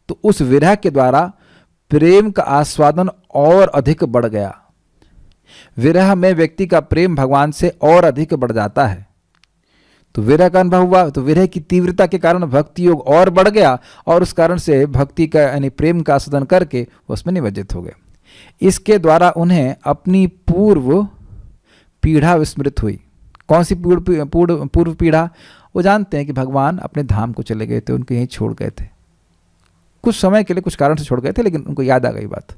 तो उस विरह के द्वारा प्रेम का आस्वादन और अधिक बढ़ गया। विरह में व्यक्ति का प्रेम भगवान से और अधिक बढ़ जाता है। तो विरह का अनुभव हुआ, तो विरह की तीव्रता के कारण भक्ति योग और बढ़ गया और उस कारण से भक्ति का यानी प्रेम का आस्वादन करके उसमें निमज्जित हो गए। इसके द्वारा उन्हें अपनी पूर्व पीढ़ा विस्मृत हुई। कौन सी पूर्व पीढ़ा? वो जानते हैं कि भगवान अपने धाम को चले गए थे, उनको यहीं छोड़ गए थे, कुछ समय के लिए कुछ कारण से छोड़ गए थे, लेकिन उनको याद आ गई बात।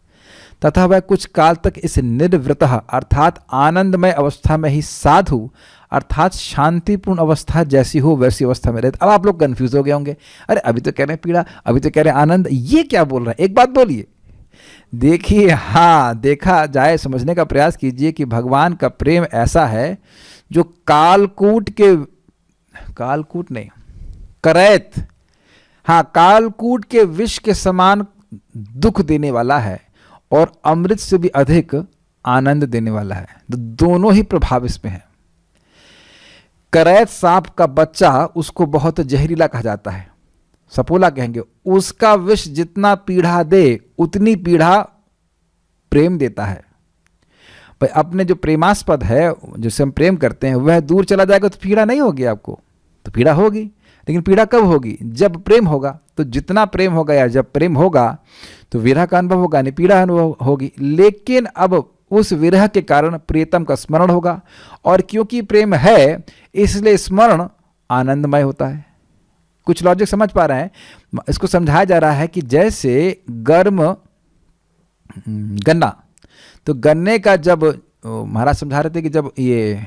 तथा वह कुछ काल तक इस निर्वृत अर्थात आनंदमय अवस्था में ही साधु अर्थात शांतिपूर्ण अवस्था जैसी हो वैसी अवस्था में रहते। अब आप लोग कंफ्यूज हो गए होंगे, अरे अभी तो कह रहे हैं पीड़ा, अभी तो कह रहे हैं आनंद, ये क्या बोल रहे हैं? एक बात बोलिए, देखिए, हाँ, देखा जाए, समझने का प्रयास कीजिए कि भगवान का प्रेम ऐसा है जो कालकूट के विष के समान दुख देने वाला है और अमृत से भी अधिक आनंद देने वाला है। तो दोनों ही प्रभाव इसमें है। करैत सांप का बच्चा उसको बहुत जहरीला कहा जाता है, सपोला कहेंगे। उसका विष जितना पीड़ा दे उतनी पीड़ा प्रेम देता है। भाई अपने जो प्रेमास्पद है, जिससे हम प्रेम करते हैं, वह दूर चला जाएगा तो पीड़ा नहीं होगी आपको, तो पीड़ा होगी। लेकिन पीड़ा कब होगी? जब प्रेम होगा। तो जितना प्रेम होगा या जब प्रेम होगा तो विरह का अनुभव होगा, नहीं पीड़ा अनुभव होगी। लेकिन अब उस विरह के कारण प्रियतम का स्मरण होगा, और क्योंकि प्रेम है इसलिए स्मरण आनंदमय होता है। कुछ लॉजिक समझ पा रहे हैं? इसको समझाया जा रहा है कि जैसे गर्म गन्ना, तो गन्ने का जब महाराज समझा रहे थे कि जब ये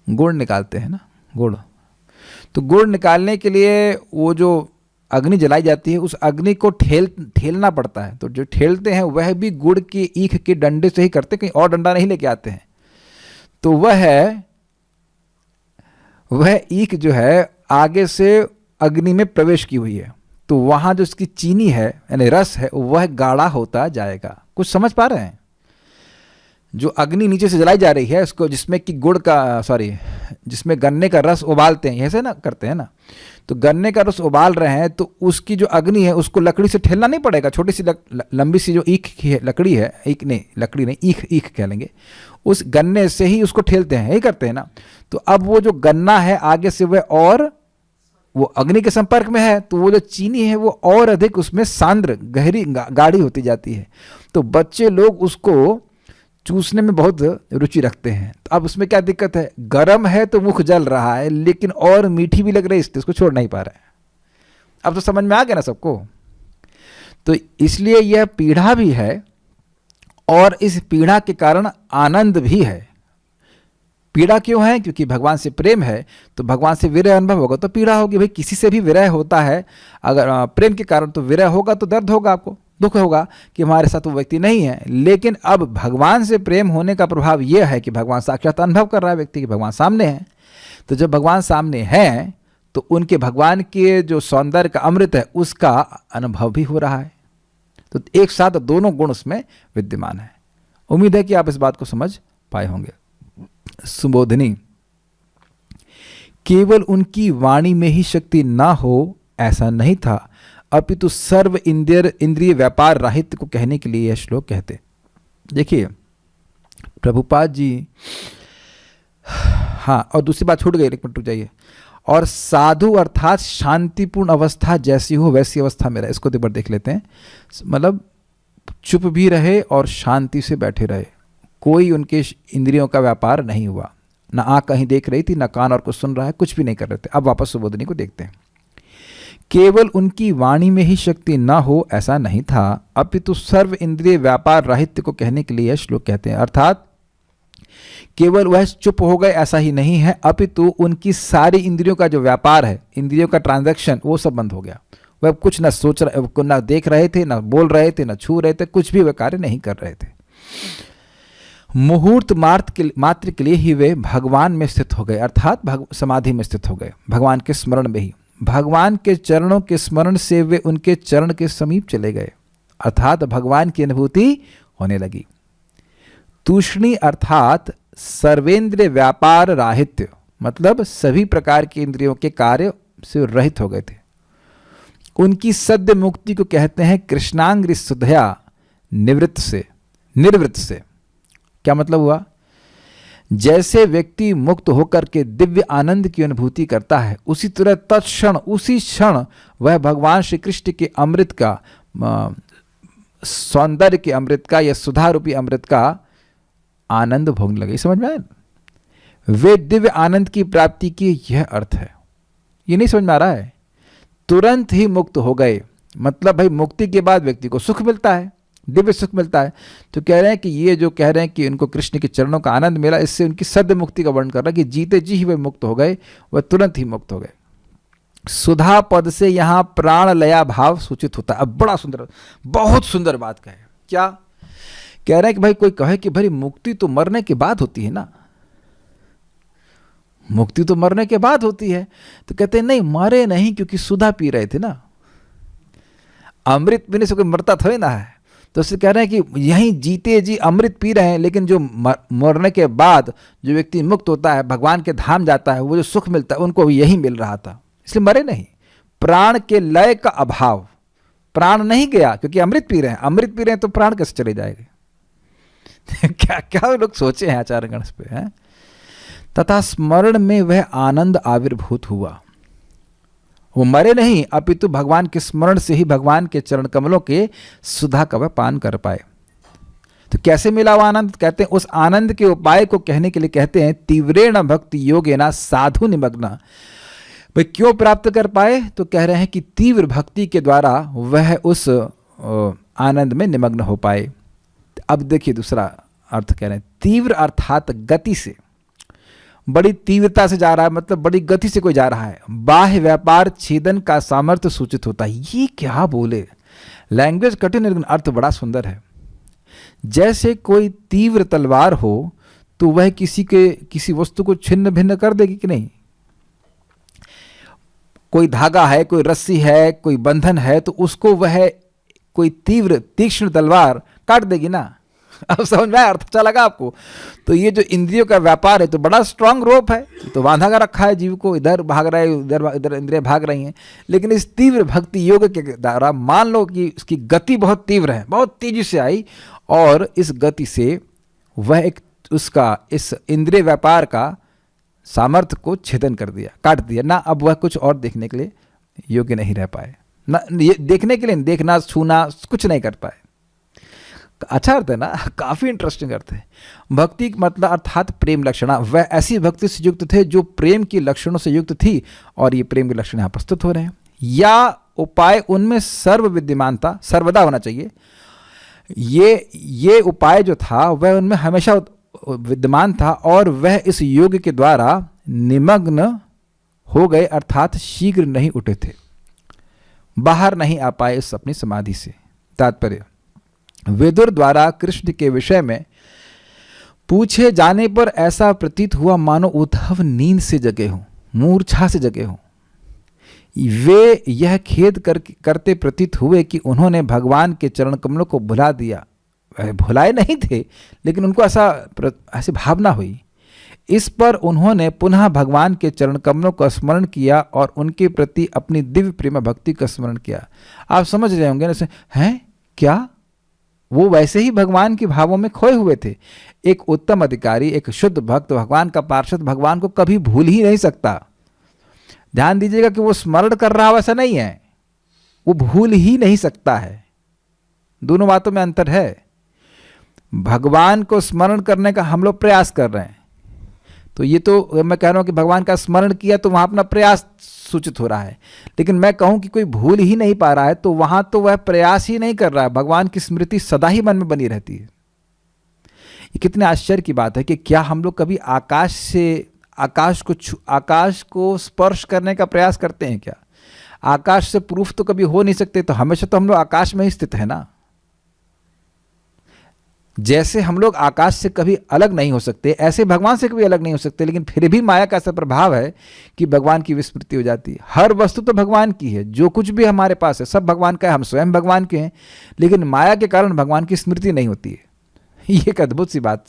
गुड़ निकालते हैं ना, गुड़, तो गुड़ निकालने के लिए वो जो अग्नि जलाई जाती है, उस अग्नि को ठेलना पड़ता है। तो जो ठेलते हैं वह भी गुड़ की ईख के डंडे से ही करते, कहीं और डंडा नहीं लेके आते हैं। तो वह ईख जो है आगे से अग्नि में प्रवेश की हुई है, तो वहाँ जो उसकी चीनी है यानी रस है वह गाढ़ा होता जाएगा। कुछ समझ पा रहे हैं? जो अग्नि नीचे से जलाई जा रही है उसको, जिसमें कि जिसमें गन्ने का रस उबालते हैं, ऐसे ना करते हैं ना, तो गन्ने का रस उबाल रहे हैं तो उसकी जो अग्नि है उसको लकड़ी से ठेलना नहीं पड़ेगा। छोटी सी लंबी सी जो ईख की लकड़ी है, लकड़ी नहीं, ईख कह लेंगे, उस गन्ने से ही उसको ठेलते हैं, यही करते हैं ना। तो अब वो जो गन्ना है आगे से वह और वो अग्नि के संपर्क में है, तो वो जो चीनी है वो और अधिक उसमें सांद्र गहरी गाढ़ी होती जाती है। तो बच्चे लोग उसको चूसने में बहुत रुचि रखते हैं। तो अब उसमें क्या दिक्कत है, गर्म है तो मुख जल रहा है, लेकिन और मीठी भी लग रही है, इसलिए उसको छोड़ नहीं पा रहे हैं। अब तो समझ में आ गया ना सबको। तो इसलिए यह पीड़ा भी है और इस पीड़ा के कारण आनंद भी है। पीड़ा क्यों है? क्योंकि भगवान से प्रेम है, तो भगवान से विरह अनुभव होगा तो पीड़ा होगी। भाई किसी से भी विरह होता है, अगर प्रेम के कारण तो विरह होगा तो दर्द होगा, आपको दुख होगा कि हमारे साथ वो व्यक्ति नहीं है। लेकिन अब भगवान से प्रेम होने का प्रभाव यह है कि भगवान साक्षात अनुभव कर रहा है व्यक्ति कि भगवान सामने है। तो जब भगवान सामने हैं तो उनके भगवान के जो सौंदर्य का अमृत है उसका अनुभव भी हो रहा है। तो एक साथ दोनों गुण उसमें विद्यमान है। उम्मीद है कि आप इस बात को समझ पाए होंगे। सुबोधनी, केवल उनकी वाणी में ही शक्ति ना हो ऐसा नहीं था, अपितु सर्व इंद्रिय व्यापार राहित्य को कहने के लिए यह श्लोक कहते। देखिए प्रभुपाद जी, हाँ और दूसरी बात छूट गई, एक मिनट रुक जाइए। और साधु अर्थात शांतिपूर्ण अवस्था जैसी हो वैसी अवस्था में रहे, इसको एक बार देख लेते हैं। मतलब चुप भी रहे और शांति से बैठे रहे, कोई उनके इंद्रियों का व्यापार नहीं हुआ, ना आँख कहीं देख रही थी, ना कान और कुछ सुन रहा है, कुछ भी नहीं कर रहे थे। अब वापस सुबोधनी को देखते हैं। केवल उनकी वाणी में ही शक्ति ना हो ऐसा नहीं था, अपितु सर्व इंद्रिय व्यापार राहित्य को कहने के लिए यह श्लोक कहते हैं। अर्थात केवल वह चुप हो गए ऐसा ही नहीं है, अपितु उनकी सारी इंद्रियों का जो व्यापार है, इंद्रियों का ट्रांजैक्शन, वो सब बंद हो गया। वह कुछ ना सोच रहे, ना देख रहे थे, ना बोल रहे थे, ना छू रहे थे, कुछ भी वह कार्य नहीं कर रहे थे। मुहूर्त मात्र के लिए ही वे भगवान में स्थित हो गए, अर्थात समाधि में स्थित हो गए, भगवान के स्मरण में ही। भगवान के चरणों के स्मरण से वे उनके चरण के समीप चले गए, अर्थात भगवान की अनुभूति होने लगी। तूष्णी अर्थात सर्वेंद्रिय व्यापार राहित्य, मतलब सभी प्रकार के इंद्रियों के कार्य से रहित हो गए थे। उनकी सद्य मुक्ति को कहते हैं कृष्णांग्रि सुधया निर्वृत्त से। क्या मतलब हुआ? जैसे व्यक्ति मुक्त होकर के दिव्य आनंद की अनुभूति करता है, उसी तरह तत्क्षण उसी क्षण वह भगवान श्री कृष्ण के अमृत का, सौंदर्य के अमृत का या सुधा रूपी अमृत का आनंद भोगने लगे। समझ में आया? वे दिव्य आनंद की प्राप्ति की यह अर्थ है। ये नहीं समझ में आ रहा है? तुरंत ही मुक्त हो गए, मतलब भाई मुक्ति के बाद व्यक्ति को सुख मिलता है, दिव्य सुख मिलता है। तो कह रहे हैं कि ये जो कह रहे हैं कि उनको कृष्ण के चरणों का आनंद मिला, इससे उनकी सद्य मुक्ति का वर्णन कर रहा है कि जीते जी ही वे मुक्त हो गए, वह तुरंत ही मुक्त हो गए। सुधा पद से यहाँ प्राण लया भाव सूचित होता है। अब बड़ा सुंदर, बहुत सुंदर बात कहे। क्या कह रहे हैं कि भाई कोई कहे कि भाई मुक्ति तो मरने के बाद होती है ना, मुक्ति तो मरने के बाद होती है। तो कहते हैं नहीं, मरे नहीं, क्योंकि सुधा पी रहे थे ना, अमृत पीने से कोई मरता थोड़ी ना है। तो उससे कह रहे हैं कि यहीं जीते जी अमृत पी रहे हैं, लेकिन जो मरने के बाद जो व्यक्ति मुक्त होता है, भगवान के धाम जाता है, वो जो सुख मिलता है उनको यही मिल रहा था, इसलिए मरे नहीं। प्राण के लय का अभाव, प्राण नहीं गया क्योंकि अमृत पी रहे हैं। अमृत पी रहे हैं तो प्राण कैसे चले जाएंगे? क्या क्या लोग सोचे हैं आचार्य गण पे हैं। तथा स्मरण में वह आनंद आविर्भूत हुआ, वो मरे नहीं, अपितु भगवान के स्मरण से ही भगवान के चरण कमलों के सुधा का वह पान कर पाए। तो कैसे मिला वो आनंद? कहते हैं उस आनंद के उपाय को कहने के लिए कहते हैं तीव्रेण भक्ति योगेना साधु निमग्ना। भाई क्यों प्राप्त कर पाए? तो कह रहे हैं कि तीव्र भक्ति के द्वारा वह उस आनंद में निमग्न हो पाए। अब देखिए दूसरा अर्थ कह रहे हैं, तीव्र अर्थात गति से, बड़ी तीव्रता से जा रहा है, मतलब बड़ी गति से कोई जा रहा है। बाह्य व्यापार छेदन का सामर्थ्य सूचित होता है। ये क्या बोले, लैंग्वेज कठिन लेकिन अर्थ बड़ा सुंदर है। जैसे कोई तीव्र तलवार हो तो वह किसी वस्तु को छिन्न भिन्न कर देगी कि नहीं? कोई धागा है, कोई रस्सी है, कोई बंधन है, तो उसको वह कोई तीव्र तीक्ष्ण तलवार काट देगी ना। अब समझ में आया, अर्थ अच्छा लगा आपको? तो ये जो इंद्रियों का व्यापार है तो बड़ा स्ट्रांग रोप है, तो बांधा कर रखा है जीव को, इधर भाग रहा है, इधर इधर इंद्रिय भाग रही हैं। लेकिन इस तीव्र भक्ति योग के द्वारा मान लो कि इसकी गति बहुत तीव्र है, बहुत तेजी से आई, और इस गति से वह एक उसका इस इंद्रिय व्यापार का सामर्थ्य को छेदन कर दिया, काट दिया ना। अब वह कुछ और देखने के लिए योग्य नहीं रह पाए, ना ये देखने के लिए, देखना छूना कुछ नहीं कर पाए। अच्छा अर्थ है ना, काफ़ी इंटरेस्टिंग अर्थ है। भक्ति मतलब अर्थात प्रेम लक्षणा, वह ऐसी भक्ति से युक्त थे जो प्रेम की लक्षणों से युक्त थी, और ये प्रेम के लक्षण यहाँ प्रस्तुत हो रहे हैं। या उपाय उनमें सर्व विद्यमान था, सर्वदा होना चाहिए। ये उपाय जो था वह उनमें हमेशा विद्यमान था, और वह इस योग के द्वारा निमग्न हो गए, अर्थात शीघ्र नहीं उठे थे, बाहर नहीं आ पाए इस अपनी समाधि से। तात्पर्य, विदुर द्वारा कृष्ण के विषय में पूछे जाने पर ऐसा प्रतीत हुआ मानो उद्धव नींद से जगे हों, मूर्छा से जगे हों। वे यह खेद करते प्रतीत हुए कि उन्होंने भगवान के चरण कमलों को भुला दिया। वह भुलाए नहीं थे, लेकिन उनको ऐसी भावना हुई। इस पर उन्होंने पुनः भगवान के चरण कमलों का स्मरण किया और उनके प्रति अपनी दिव्य प्रेम भक्ति का स्मरण किया। आप समझ रहे होंगे ना, हैं क्या वो वैसे ही भगवान के भावों में खोए हुए थे। एक उत्तम अधिकारी, एक शुद्ध भक्त, भगवान का पार्षद भगवान को कभी भूल ही नहीं सकता। ध्यान दीजिएगा कि वो स्मरण कर रहा वैसा नहीं है, वो भूल ही नहीं सकता है। दोनों बातों में अंतर है। भगवान को स्मरण करने का हम लोग प्रयास कर रहे हैं, तो ये तो मैं कह रहा हूं कि भगवान का स्मरण किया तो वहां अपना प्रयास सूचित हो रहा है। लेकिन मैं कहूं कि कोई भूल ही नहीं पा रहा है, तो वहां तो वह प्रयास ही नहीं कर रहा है, भगवान की स्मृति सदा ही मन में बनी रहती है। ये कितने आश्चर्य की बात है कि क्या हम लोग कभी आकाश को स्पर्श करने का प्रयास करते हैं क्या? आकाश से प्रूफ तो कभी हो नहीं सकते, तो हमेशा तो हम लोग आकाश में ही स्थित है ना। जैसे हम लोग आकाश से कभी अलग नहीं हो सकते, ऐसे भगवान से कभी अलग नहीं हो सकते, लेकिन फिर भी माया का ऐसा प्रभाव है कि भगवान की विस्मृति हो जाती है। हर वस्तु तो भगवान की है, जो कुछ भी हमारे पास है सब भगवान का है, हम स्वयं भगवान के हैं, लेकिन माया के कारण भगवान की स्मृति नहीं होती है। ये एक अद्भुत सी बात।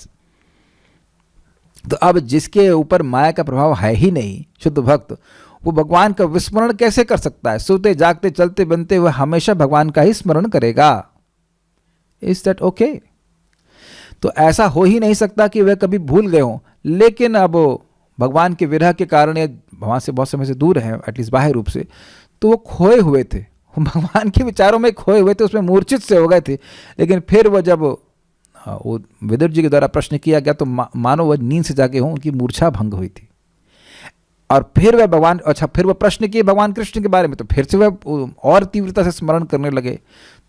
तो अब जिसके ऊपर माया का प्रभाव है ही नहीं, शुद्ध भक्त, वो भगवान का विस्मरण कैसे कर सकता है? सोते जागते चलते बनते हुए हमेशा भगवान का ही स्मरण करेगा। Is that okay? तो ऐसा हो ही नहीं सकता कि वह कभी भूल गए हों, लेकिन अब भगवान के विरह के कारण या वहाँ से बहुत समय से दूर हैं, एटलीस्ट बाह्य रूप से, तो वो खोए हुए थे, भगवान के विचारों में खोए हुए थे, उसमें मूर्छित से हो गए थे। लेकिन फिर वह जब वो विदुर जी के द्वारा प्रश्न किया गया तो मानो वह नींद से जागे हों, उनकी मूर्छा भंग हुई थी। और फिर वह भगवान, अच्छा फिर वह प्रश्न किए भगवान कृष्ण के बारे में, तो फिर से वह और तीव्रता से स्मरण करने लगे।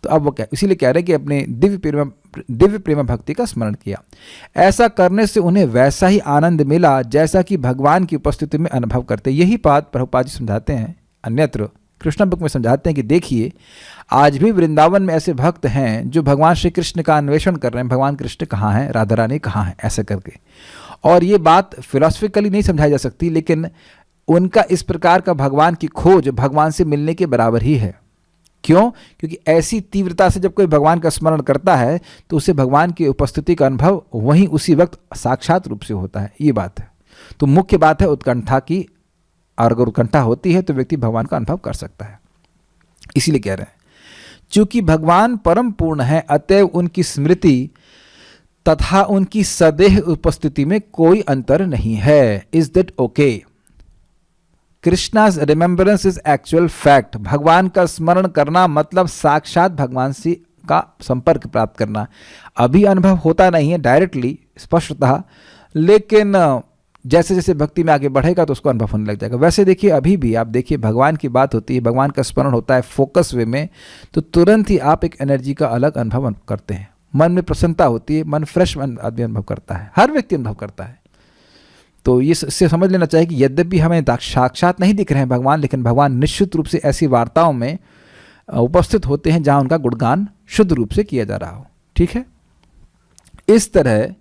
तो अब वो क्या, इसीलिए कह रहे हैं कि अपने दिव्य प्रेम भक्ति का स्मरण किया। ऐसा करने से उन्हें वैसा ही आनंद मिला जैसा कि भगवान की उपस्थिति में अनुभव करते। यही बात प्रभुपाद जी समझाते हैं, अन्यत्र कृष्ण बुक में समझाते हैं कि देखिए आज भी वृंदावन में ऐसे भक्त हैं जो भगवान श्री कृष्ण का अन्वेषण कर रहे हैं, भगवान कृष्ण कहाँ हैं, राधा रानी कहाँ हैं, ऐसे करके। और ये बात फिलॉसफिकली नहीं समझाई जा सकती, लेकिन उनका इस प्रकार का भगवान की खोज भगवान से मिलने के बराबर ही है। क्यों? क्योंकि ऐसी तीव्रता से जब कोई भगवान का स्मरण करता है तो उसे भगवान की उपस्थिति का अनुभव वहीं उसी वक्त साक्षात रूप से होता है। ये बात है। तो मुख्य बात है उत्कंठा की, और अगर उत्कंठा होती है तो व्यक्ति भगवान का अनुभव कर सकता है। इसीलिए कह रहे हैं चूंकि भगवान परम पूर्ण है, अतएव उनकी स्मृति तथा उनकी सदेह उपस्थिति में कोई अंतर नहीं है। Is that okay? Krishna's remembrance is actual fact. भगवान का स्मरण करना मतलब साक्षात भगवान से का संपर्क प्राप्त करना। अभी अनुभव होता नहीं है डायरेक्टली, स्पष्टतः, लेकिन जैसे जैसे भक्ति में आगे बढ़ेगा तो उसको अनुभव होने लग जाएगा। वैसे देखिए अभी भी आप देखिए भगवान की बात होती है, भगवान का स्मरण होता है फोकस वे में, तो तुरंत ही आप एक एनर्जी का अलग अनुभव करते हैं, मन में प्रसन्नता होती है, मन फ्रेश आदमी अनुभव करता है, हर व्यक्ति अनुभव करता है। तो इससे समझ लेना चाहिए कि यद्यपि हमें साक्षात नहीं दिख रहे हैं भगवान, लेकिन भगवान निश्चित रूप से ऐसी वार्ताओं में उपस्थित होते हैं जहाँ उनका गुणगान शुद्ध रूप से किया जा रहा हो। ठीक है? इस तरह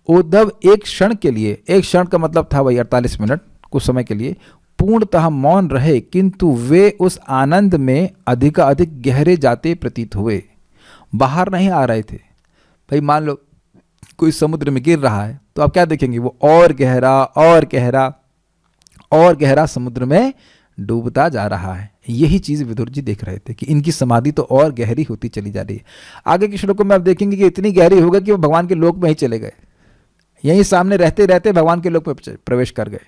उद्धव एक क्षण के लिए, एक क्षण का मतलब था वही 48 मिनट, कुछ समय के लिए पूर्णतः मौन रहे, किंतु वे उस आनंद में अधिकाधिक गहरे जाते प्रतीत हुए, बाहर नहीं आ रहे थे। भाई मान लो कोई समुद्र में गिर रहा है तो आप क्या देखेंगे, वो और गहरा और गहरा और गहरा समुद्र में डूबता जा रहा है। यही चीज विदुर जी देख रहे थे कि इनकी समाधि तो और गहरी होती चली जा रही है। आगे के श्लोकों में आप देखेंगे कि इतनी गहरी हो गई कि वो भगवान के लोक में ही चले गए, यहीं सामने रहते रहते भगवान के लोक में प्रवेश कर गए।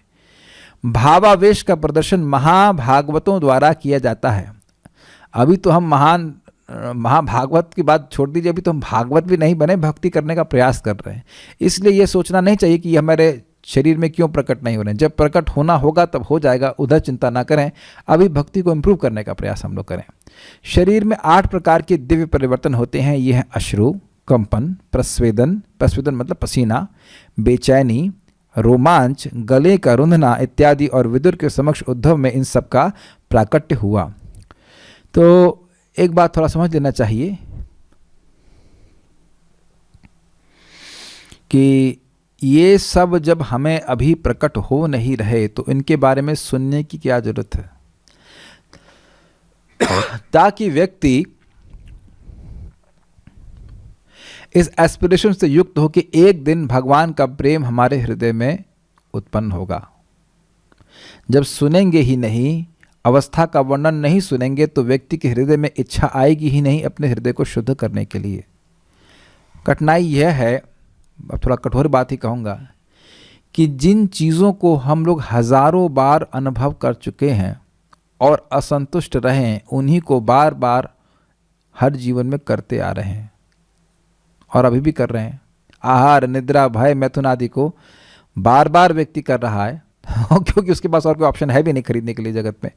भावावेश का प्रदर्शन महाभागवतों द्वारा किया जाता है। अभी तो हम महाभागवत की बात छोड़ दीजिए, अभी तो हम भागवत भी नहीं बने, भक्ति करने का प्रयास कर रहे हैं। इसलिए यह सोचना नहीं चाहिए कि हमारे शरीर में क्यों प्रकट नहीं हो रहे हैं। जब प्रकट होना होगा तब हो जाएगा, उधर चिंता ना करें। अभी भक्ति को इम्प्रूव करने का प्रयास हम लोग करें। शरीर में 8 प्रकार के दिव्य परिवर्तन होते हैं। ये है अश्रु, कंपन, प्रस्वेदन, प्रस्वेदन मतलब पसीना, बेचैनी, रोमांच, गले का रुंधना इत्यादि। और विदुर के समक्ष उद्धव में इन सब का प्राकट्य हुआ। तो एक बात थोड़ा समझ लेना चाहिए कि ये सब जब हमें अभी प्रकट हो नहीं रहे तो इनके बारे में सुनने की क्या जरूरत है, ताकि व्यक्ति इस एस्पिरेशन से युक्त हो कि एक दिन भगवान का प्रेम हमारे हृदय में उत्पन्न होगा। जब सुनेंगे ही नहीं, अवस्था का वर्णन नहीं सुनेंगे, तो व्यक्ति के हृदय में इच्छा आएगी ही नहीं अपने हृदय को शुद्ध करने के लिए। कठिनाई यह है, अब थोड़ा कठोर बात ही कहूँगा, कि जिन चीज़ों को हम लोग हजारों बार अनुभव कर चुके हैं और असंतुष्ट रहें, उन्हीं को बार बार हर जीवन में करते आ रहे हैं और अभी भी कर रहे हैं। आहार, निद्रा, भय, मैथुन आदि को बार बार व्यक्ति कर रहा है क्योंकि उसके पास और कोई ऑप्शन है भी नहीं खरीदने के लिए जगत में।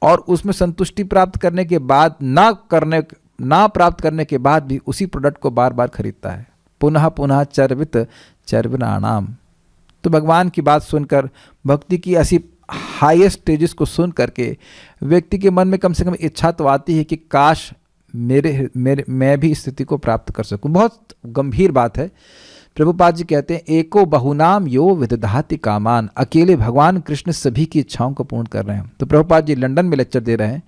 और उसमें संतुष्टि प्राप्त करने के बाद ना प्राप्त करने के बाद भी उसी प्रोडक्ट को बार बार खरीदता है। पुनः पुनः चर्वित चर्वनाणाम। तो भगवान की बात सुनकर, भक्ति की ऐसी हाईएस्ट स्टेजेस को सुन करके व्यक्ति के मन में कम से कम इच्छा तो आती है कि काश मैं भी इस स्थिति को प्राप्त कर सकूं। बहुत गंभीर बात है। प्रभुपाद जी कहते हैं, एको बहुनाम यो विदधाति कामान। अकेले भगवान कृष्ण सभी की इच्छाओं को पूर्ण कर रहे हैं। तो प्रभुपाद जी लंदन में लेक्चर दे रहे हैं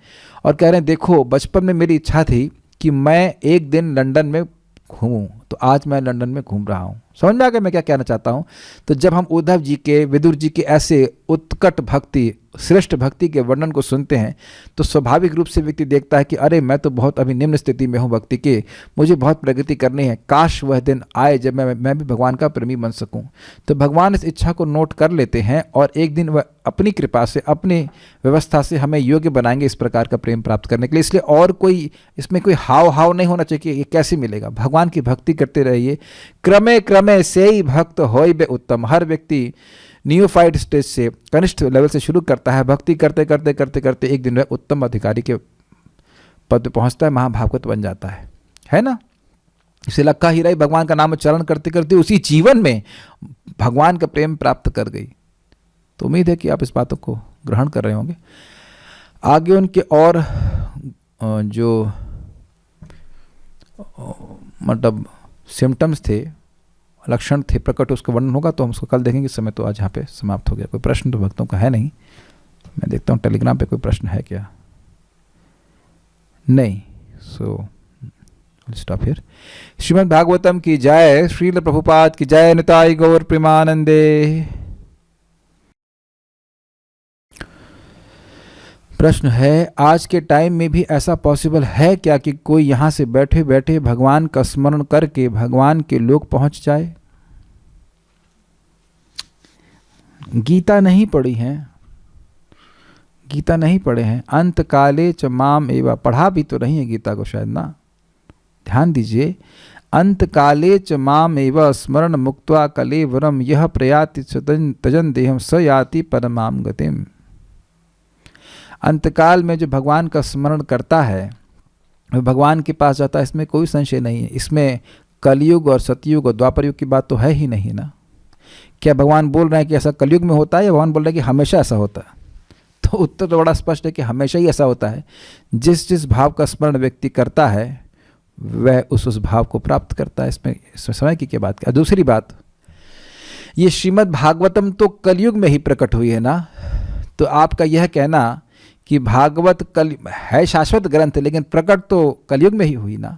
और कह रहे हैं, देखो बचपन में मेरी इच्छा थी कि मैं एक दिन लंदन में घूमूं, तो आज मैं लंदन में घूम रहा हूं। समझ में आ गया मैं क्या कहना चाहता हूं। तो जब हम उद्धव जी के, विदुर जी के ऐसे उत्कट भक्ति, श्रेष्ठ भक्ति के वर्णन को सुनते हैं तो स्वाभाविक रूप से व्यक्ति देखता है कि अरे मैं तो बहुत अभी निम्न स्थिति में हूं भक्ति के, मुझे बहुत प्रगति करनी है। काश वह दिन आए जब मैं भी भगवान का प्रेमी बन सकूं। तो भगवान इस इच्छा को नोट कर लेते हैं और एक दिन वह अपनी कृपा से, अपनी व्यवस्था से हमें योग्य बनाएंगे इस प्रकार का प्रेम प्राप्त करने के लिए। इसलिए और कोई इसमें कोई हाव नहीं होना चाहिए कि ये कैसे मिलेगा। भगवान की भक्ति करते रहिए, क्रमे क्रमे से ही भक्त होय बे उत्तम। हर व्यक्ति नियोफाइट स्टेज से, कनिष्ठ लेवल से शुरू करता है, भक्ति करते करते करते करते एक दिन वह उत्तम अधिकारी के पद पे पहुंचता है, महाभागवत बन जाता है ना। इसे लक्का हीरा भगवान का नाम उच्चारण करते करते उसी जीवन में भगवान का प्रेम प्राप्त कर गई। तो उम्मीद है कि आप इस बातों को ग्रहण कर रहे होंगे। आगे उनके और जो मतलब सिम्टम्स थे, लक्षण थे, प्रकट, उसका वर्णन होगा तो हम उसको कल देखेंगे। समय तो आज यहाँ पे समाप्त हो गया। कोई प्रश्न तो भक्तों का है नहीं। मैं देखता हूँ टेलीग्राम पे कोई प्रश्न है क्या, नहीं। So stop here. Shrimad Bhagavatam की जय, श्रील प्रभुपाद की जय, निताई गौर प्रेमानंदे। प्रश्न है, आज के टाइम में भी ऐसा पॉसिबल है क्या कि कोई यहाँ से बैठे बैठे भगवान का स्मरण करके भगवान के लोक पहुंच जाए? गीता नहीं पढ़ी है, गीता नहीं पढ़े हैं। अंत काले च माम एवा, पढ़ा भी तो नहीं है गीता को शायद ना, ध्यान दीजिए। अंत काले च माम एव स्मरण मुक्त्वा कलेवरम यह प्रयाति तजन देहम स याति परमाम गतिम। अंतकाल में जो भगवान का स्मरण करता है वह भगवान के पास जाता है, इसमें कोई संशय नहीं है। इसमें कलयुग और सतयुग और द्वापर युग की बात तो है ही नहीं ना। क्या भगवान बोल रहे हैं कि ऐसा कलयुग में होता है, या भगवान बोल रहे हैं कि हमेशा ऐसा होता है? तो उत्तर तो बड़ा स्पष्ट है कि हमेशा ही ऐसा होता है। जिस जिस भाव का स्मरण व्यक्ति करता है वह उस भाव को प्राप्त करता है। इसमें समय की क्या बात है। दूसरी बात, ये श्रीमद् भागवतम तो कलयुग में ही प्रकट हुई है ना। तो आपका यह कहना कि भागवत कल है शाश्वत ग्रंथ, लेकिन प्रकट तो कलयुग में ही हुई ना।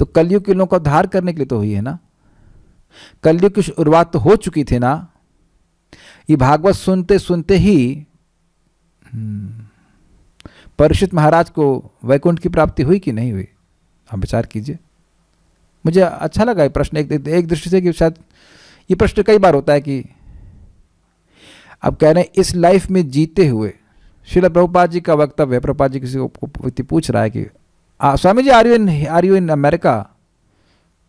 तो कलयुग के लोगों का उद्धार करने के लिए तो हुई है ना। कलयुग की शुरुआत तो हो चुकी थी ना। ये भागवत सुनते सुनते ही परीक्षित महाराज को वैकुंठ की प्राप्ति हुई कि नहीं हुई? आप विचार कीजिए। मुझे अच्छा लगा ये प्रश्न एक दृष्टि से कि शायद ये प्रश्न कई बार होता है कि अब कह रहे हैं इस लाइफ में जीते हुए, श्रील प्रभुपाद जी का वक्तव्य है। प्रभुपाद जी किसी को व्यक्ति पूछ रहा है कि Swami ji are you in America?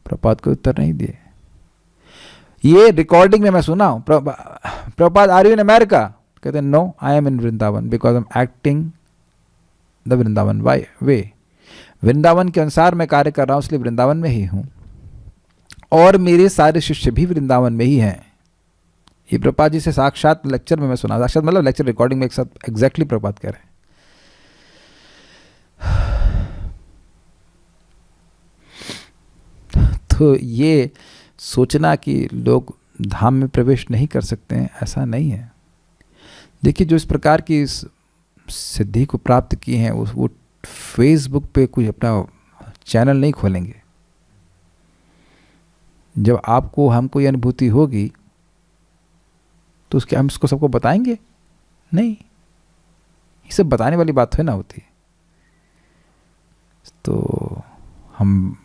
Prabhupada को उत्तर नहीं दिए। ये रिकॉर्डिंग में मैं सुना हूं, Prabhupada are you in America? कहते हैं no, I am in Vrindavan because I am acting the Vrindavan way. Vrindavan के अनुसार मैं कार्य कर रहा हूं, इसलिए वृंदावन में ही हूं और मेरे सारे शिष्य भी वृंदावन में ही हैं। ये प्रभुपाद जी से साक्षात लेक्चर में मैं सुना, साक्षात मतलब लेक्चर रिकॉर्डिंग में एक साथ एग्जैक्टली प्रभुपाद कह रहे हैं। तो ये सोचना कि लोग धाम में प्रवेश नहीं कर सकते हैं, ऐसा नहीं है। देखिए, जो इस प्रकार की इस सिद्धि को प्राप्त किए हैं वो फेसबुक पे कोई अपना चैनल नहीं खोलेंगे। जब आपको हमको ये अनुभूति होगी तो उसके हम इसको सबको बताएंगे नहीं। ये सब बताने वाली बात है ना होती। तो हम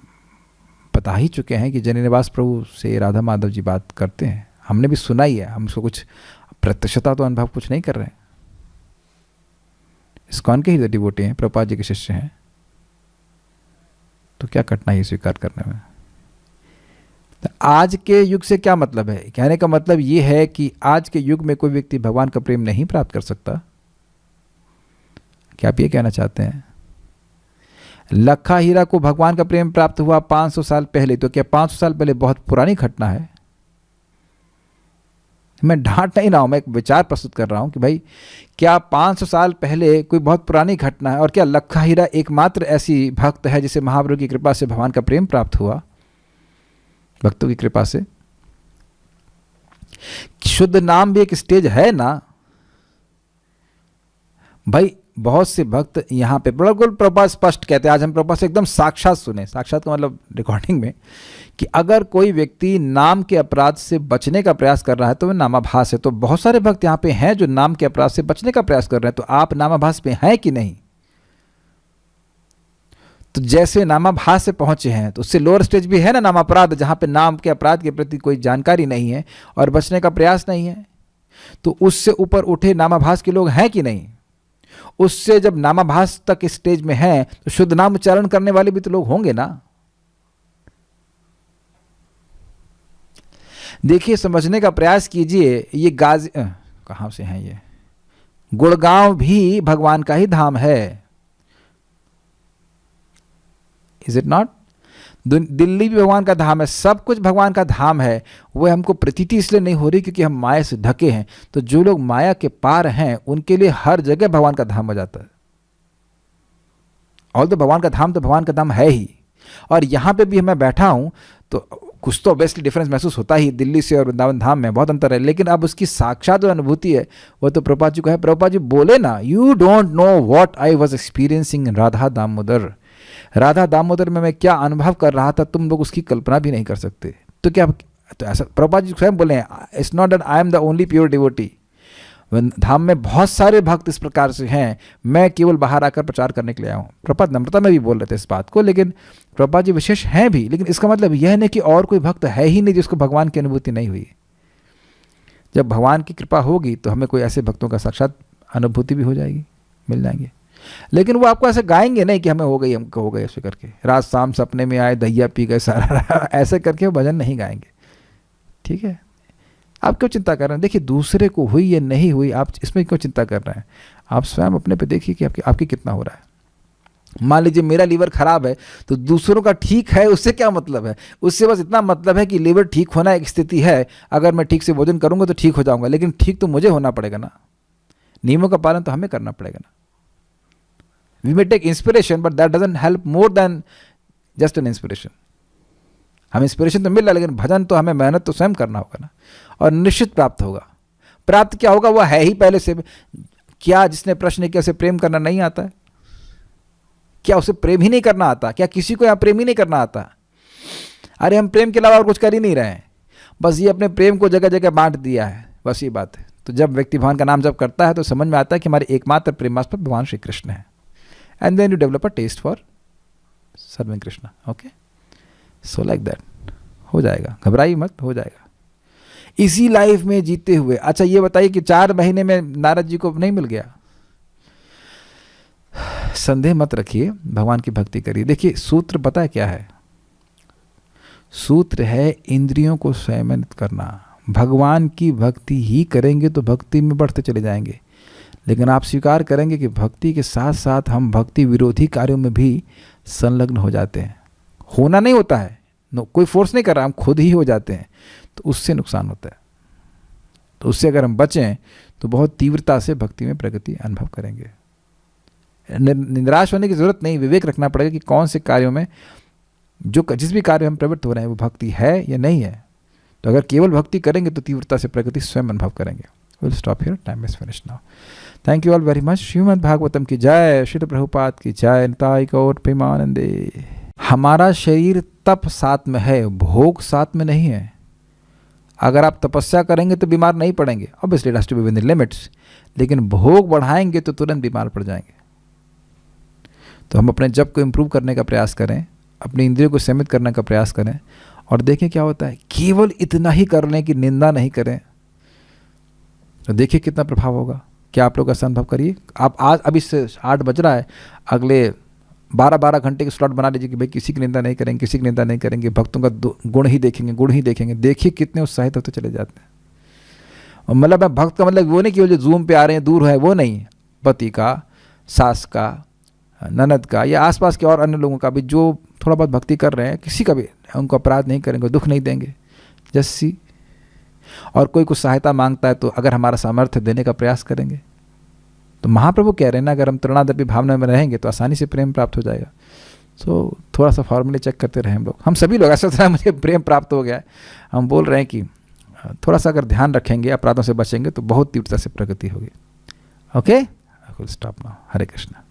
बता ही चुके हैं कि जननिवास प्रभु से राधा माधव जी बात करते हैं, हमने भी सुना ही है। हम उसको कुछ प्रत्यक्षता तो अनुभव कुछ नहीं कर रहे हैं। इस्कॉन के ही डिवोटी हैं, प्रभुपाद जी के शिष्य हैं, तो क्या कठिनाई है स्वीकार करने में। तो आज के युग से क्या मतलब है? कहने का मतलब ये है कि आज के युग में कोई व्यक्ति भगवान का प्रेम नहीं प्राप्त कर सकता। क्या आप ये कहना चाहते हैं? लखा हीरा को भगवान का प्रेम प्राप्त हुआ 500 साल पहले, तो क्या 500 साल पहले बहुत पुरानी घटना है? मैं डांट नहीं रहा हूं, मैं एक विचार प्रस्तुत कर रहा हूं कि भाई क्या 500 साल पहले कोई बहुत पुरानी घटना है? और क्या लखा हीरा एकमात्र ऐसी भक्त है जिसे महाप्रभु की कृपा से भगवान का प्रेम प्राप्त हुआ? भक्तों की कृपा से। शुद्ध नाम भी एक स्टेज है ना भाई। बहुत से भक्त यहाँ पे बिल्कुल प्रभुपाद स्पष्ट कहते हैं, आज हम प्रभुपाद से एकदम साक्षात सुने, साक्षात का मतलब रिकॉर्डिंग में, कि अगर कोई व्यक्ति नाम के अपराध से बचने का प्रयास कर रहा है तो वह नामाभास है। तो बहुत सारे भक्त यहाँ पे हैं जो नाम के अपराध से बचने का प्रयास कर रहे हैं। तो आप नामाभास पे हैं कि नहीं? तो जैसे नामाभास से पहुंचे हैं तो उससे लोअर स्टेज भी है ना नामापराध, जहां पे नाम के अपराध के प्रति कोई जानकारी नहीं है और बचने का प्रयास नहीं है। तो उससे ऊपर उठे नामाभास के लोग हैं कि नहीं? उससे जब नामाभास तक इस स्टेज में है तो शुद्ध नाम उच्चारण करने वाले भी तो लोग होंगे ना। देखिए, समझने का प्रयास कीजिए। ये कहां से हैं? ये गुड़गांव भी भगवान का ही धाम है, इज इट नॉट? दिल्ली भी भगवान का धाम है, सब कुछ भगवान का धाम है। वह हमको प्रतीति इसलिए नहीं हो रही क्योंकि हम माया से ढके हैं। तो जो लोग माया के पार हैं उनके लिए हर जगह भगवान का धाम हो जाता है। और तो भगवान का धाम तो भगवान का धाम है ही। और यहाँ पे भी मैं बैठा हूँ तो कुछ तो ऑब्वियसली डिफरेंस महसूस होता ही, दिल्ली से और वृंदावन धाम में बहुत अंतर है। लेकिन अब उसकी साक्षात जो अनुभूति है वो तो प्रभुपाद जी को है। प्रभुपाद जी बोले ना, you don't know what I was experiencing in Radha Damodar. Radha Damodar में मैं क्या अनुभव कर रहा था तुम लोग उसकी कल्पना भी नहीं कर सकते। तो क्या तो ऐसा प्रभुपाद जी स्वयं बोले हैं, it's not that I am the only pure devotee. धाम में बहुत सारे भक्त इस प्रकार से हैं, मैं केवल बाहर आकर प्रचार करने के लिए आया हूँ। प्रभुपाद नम्रता में भी बोल रहे थे इस बात को, लेकिन प्रभुपाद जी विशेष हैं भी। लेकिन इसका मतलब यह नहीं कि और कोई भक्त है ही नहीं जिसको भगवान की अनुभूति नहीं हुई। जब भगवान की कृपा होगी तो हमें कोई ऐसे भक्तों का साक्षात अनुभूति भी हो जाएगी, मिल जाएंगे। लेकिन वो आपको ऐसे गाएंगे नहीं कि हमें हो गई, हमको हो गई, ऐसे करके रात शाम सपने में आए दहिया पी गए सारा ऐसे करके वो भजन नहीं गाएंगे। ठीक है, आप क्यों चिंता कर रहे हैं? देखिए, दूसरे को हुई या नहीं हुई, आप इसमें क्यों चिंता कर रहे हैं? आप स्वयं अपने पे देखिए कि आपकी कितना हो रहा है। मान लीजिए मेरा लीवर खराब है तो दूसरों का ठीक है, उससे क्या मतलब है? उससे बस इतना मतलब है कि लीवर ठीक होना एक स्थिति है, अगर मैं ठीक से भोजन करूंगा तो ठीक हो जाऊंगा। लेकिन ठीक तो मुझे होना पड़ेगा ना, नियमों का पालन तो हमें करना पड़ेगा ना। We may take inspiration, but that doesn't help more than just an inspiration. हमें इंस्पिरेशन तो मिल रहा है, लेकिन भजन तो हमें मेहनत तो स्वयं करना होगा ना, और निश्चित प्राप्त होगा। प्राप्त क्या होगा? वह है ही पहले से। क्या जिसने प्रश्न किया उसे प्रेम करना नहीं आता है? क्या उसे प्रेम ही नहीं करना आता? क्या किसी को यहाँ प्रेम ही नहीं करना आता? अरे हम प्रेम के अलावा और कुछ कर ही नहीं रहे हैं। बस ये अपने प्रेम को जगह जगह बांट दिया है, बस ये बात है। तो जब व्यक्ति भगवान का नाम जप करता है तो समझ में आता है कि हमारे एकमात्र प्रेमास्पद भगवान श्री कृष्ण है। And then you develop a taste for serving Krishna. Okay, so like that हो जाएगा, घबराइए मत, हो जाएगा इसी लाइफ में जीते हुए। अच्छा ये बताइए कि 4 महीने में नारद जी को नहीं मिल गया? संदेह मत रखिए, भगवान की भक्ति करिए। देखिए सूत्र पता है क्या है? सूत्र है इंद्रियों को संयमित करना। भगवान की भक्ति ही करेंगे तो भक्ति में बढ़ते चले जाएंगे, लेकिन आप स्वीकार करेंगे कि भक्ति के साथ साथ हम भक्ति विरोधी कार्यों में भी संलग्न हो जाते हैं। होना नहीं होता है, कोई फोर्स नहीं कर रहा, हम खुद ही हो जाते हैं, तो उससे नुकसान होता है। तो उससे अगर हम बचें तो बहुत तीव्रता से भक्ति में प्रगति अनुभव करेंगे। निराश होने की जरूरत नहीं, विवेक रखना पड़ेगा कि कौन से कार्यों में, जिस भी कार्य में हम प्रवृत्त हो रहे हैं वो भक्ति है या नहीं है। तो अगर केवल भक्ति करेंगे तो तीव्रता से प्रगति स्वयं अनुभव करेंगे। Will stop here, time is finished now. Thank you all very much. Shrimad Bhagavatam की जय, श्रील प्रभुपाद की जय, निताई गौर प्रेमानंदे। हमारा शरीर तप साथ में है, भोग साथ में नहीं है। अगर आप तपस्या करेंगे तो बीमार नहीं पड़ेंगे, obviously it has to be within limits, लेकिन भोग बढ़ाएंगे तो तुरंत बीमार पड़ जाएंगे। तो हम अपने जप को इम्प्रूव करने का प्रयास करें, अपनी इंद्रियों को सीमित करने का प्रयास करें, और देखें क्या होता है। केवल इतना ही कर लें कि निंदा नहीं करें, तो देखिए कितना प्रभाव होगा। क्या आप लोग ऐसा अनुभव करिए। आप आज अभी से 8 बज रहा है, अगले 12-12 घंटे के स्लॉट बना लीजिए कि भाई किसी की निंदा नहीं करेंगे, किसी की निंदा नहीं करेंगे, भक्तों का गुण ही देखेंगे, गुण ही देखेंगे। देखिए कितने उत्साहित होते चले जाते हैं। और मतलब मैं भक्त का मतलब वो नहीं केवल जो जूम पे आ रहे हैं, दूर है, वो नहीं, पति का, सास का, ननद का, या आसपास के और अन्य लोगों का भी जो थोड़ा बहुत भक्ति कर रहे हैं, किसी का भी उनको अपराध नहीं करेंगे, दुख नहीं देंगे, जैसी। और कोई कुछ सहायता मांगता है तो अगर हमारा सामर्थ्य देने का प्रयास करेंगे। तो महाप्रभु कह रहे हैं ना, अगर हम तृणादपि भावना में रहेंगे तो आसानी से प्रेम प्राप्त हो जाएगा। सो थोड़ा सा फॉर्मूले चेक करते रहे हम लोग, हम सभी लोग। ऐसा होता है मुझे प्रेम प्राप्त हो गया है, हम बोल रहे हैं कि थोड़ा सा अगर ध्यान रखेंगे, अपराधों से बचेंगे तो बहुत तीव्रता से प्रगति होगी। Okay, I will stop now. Hare Krishna.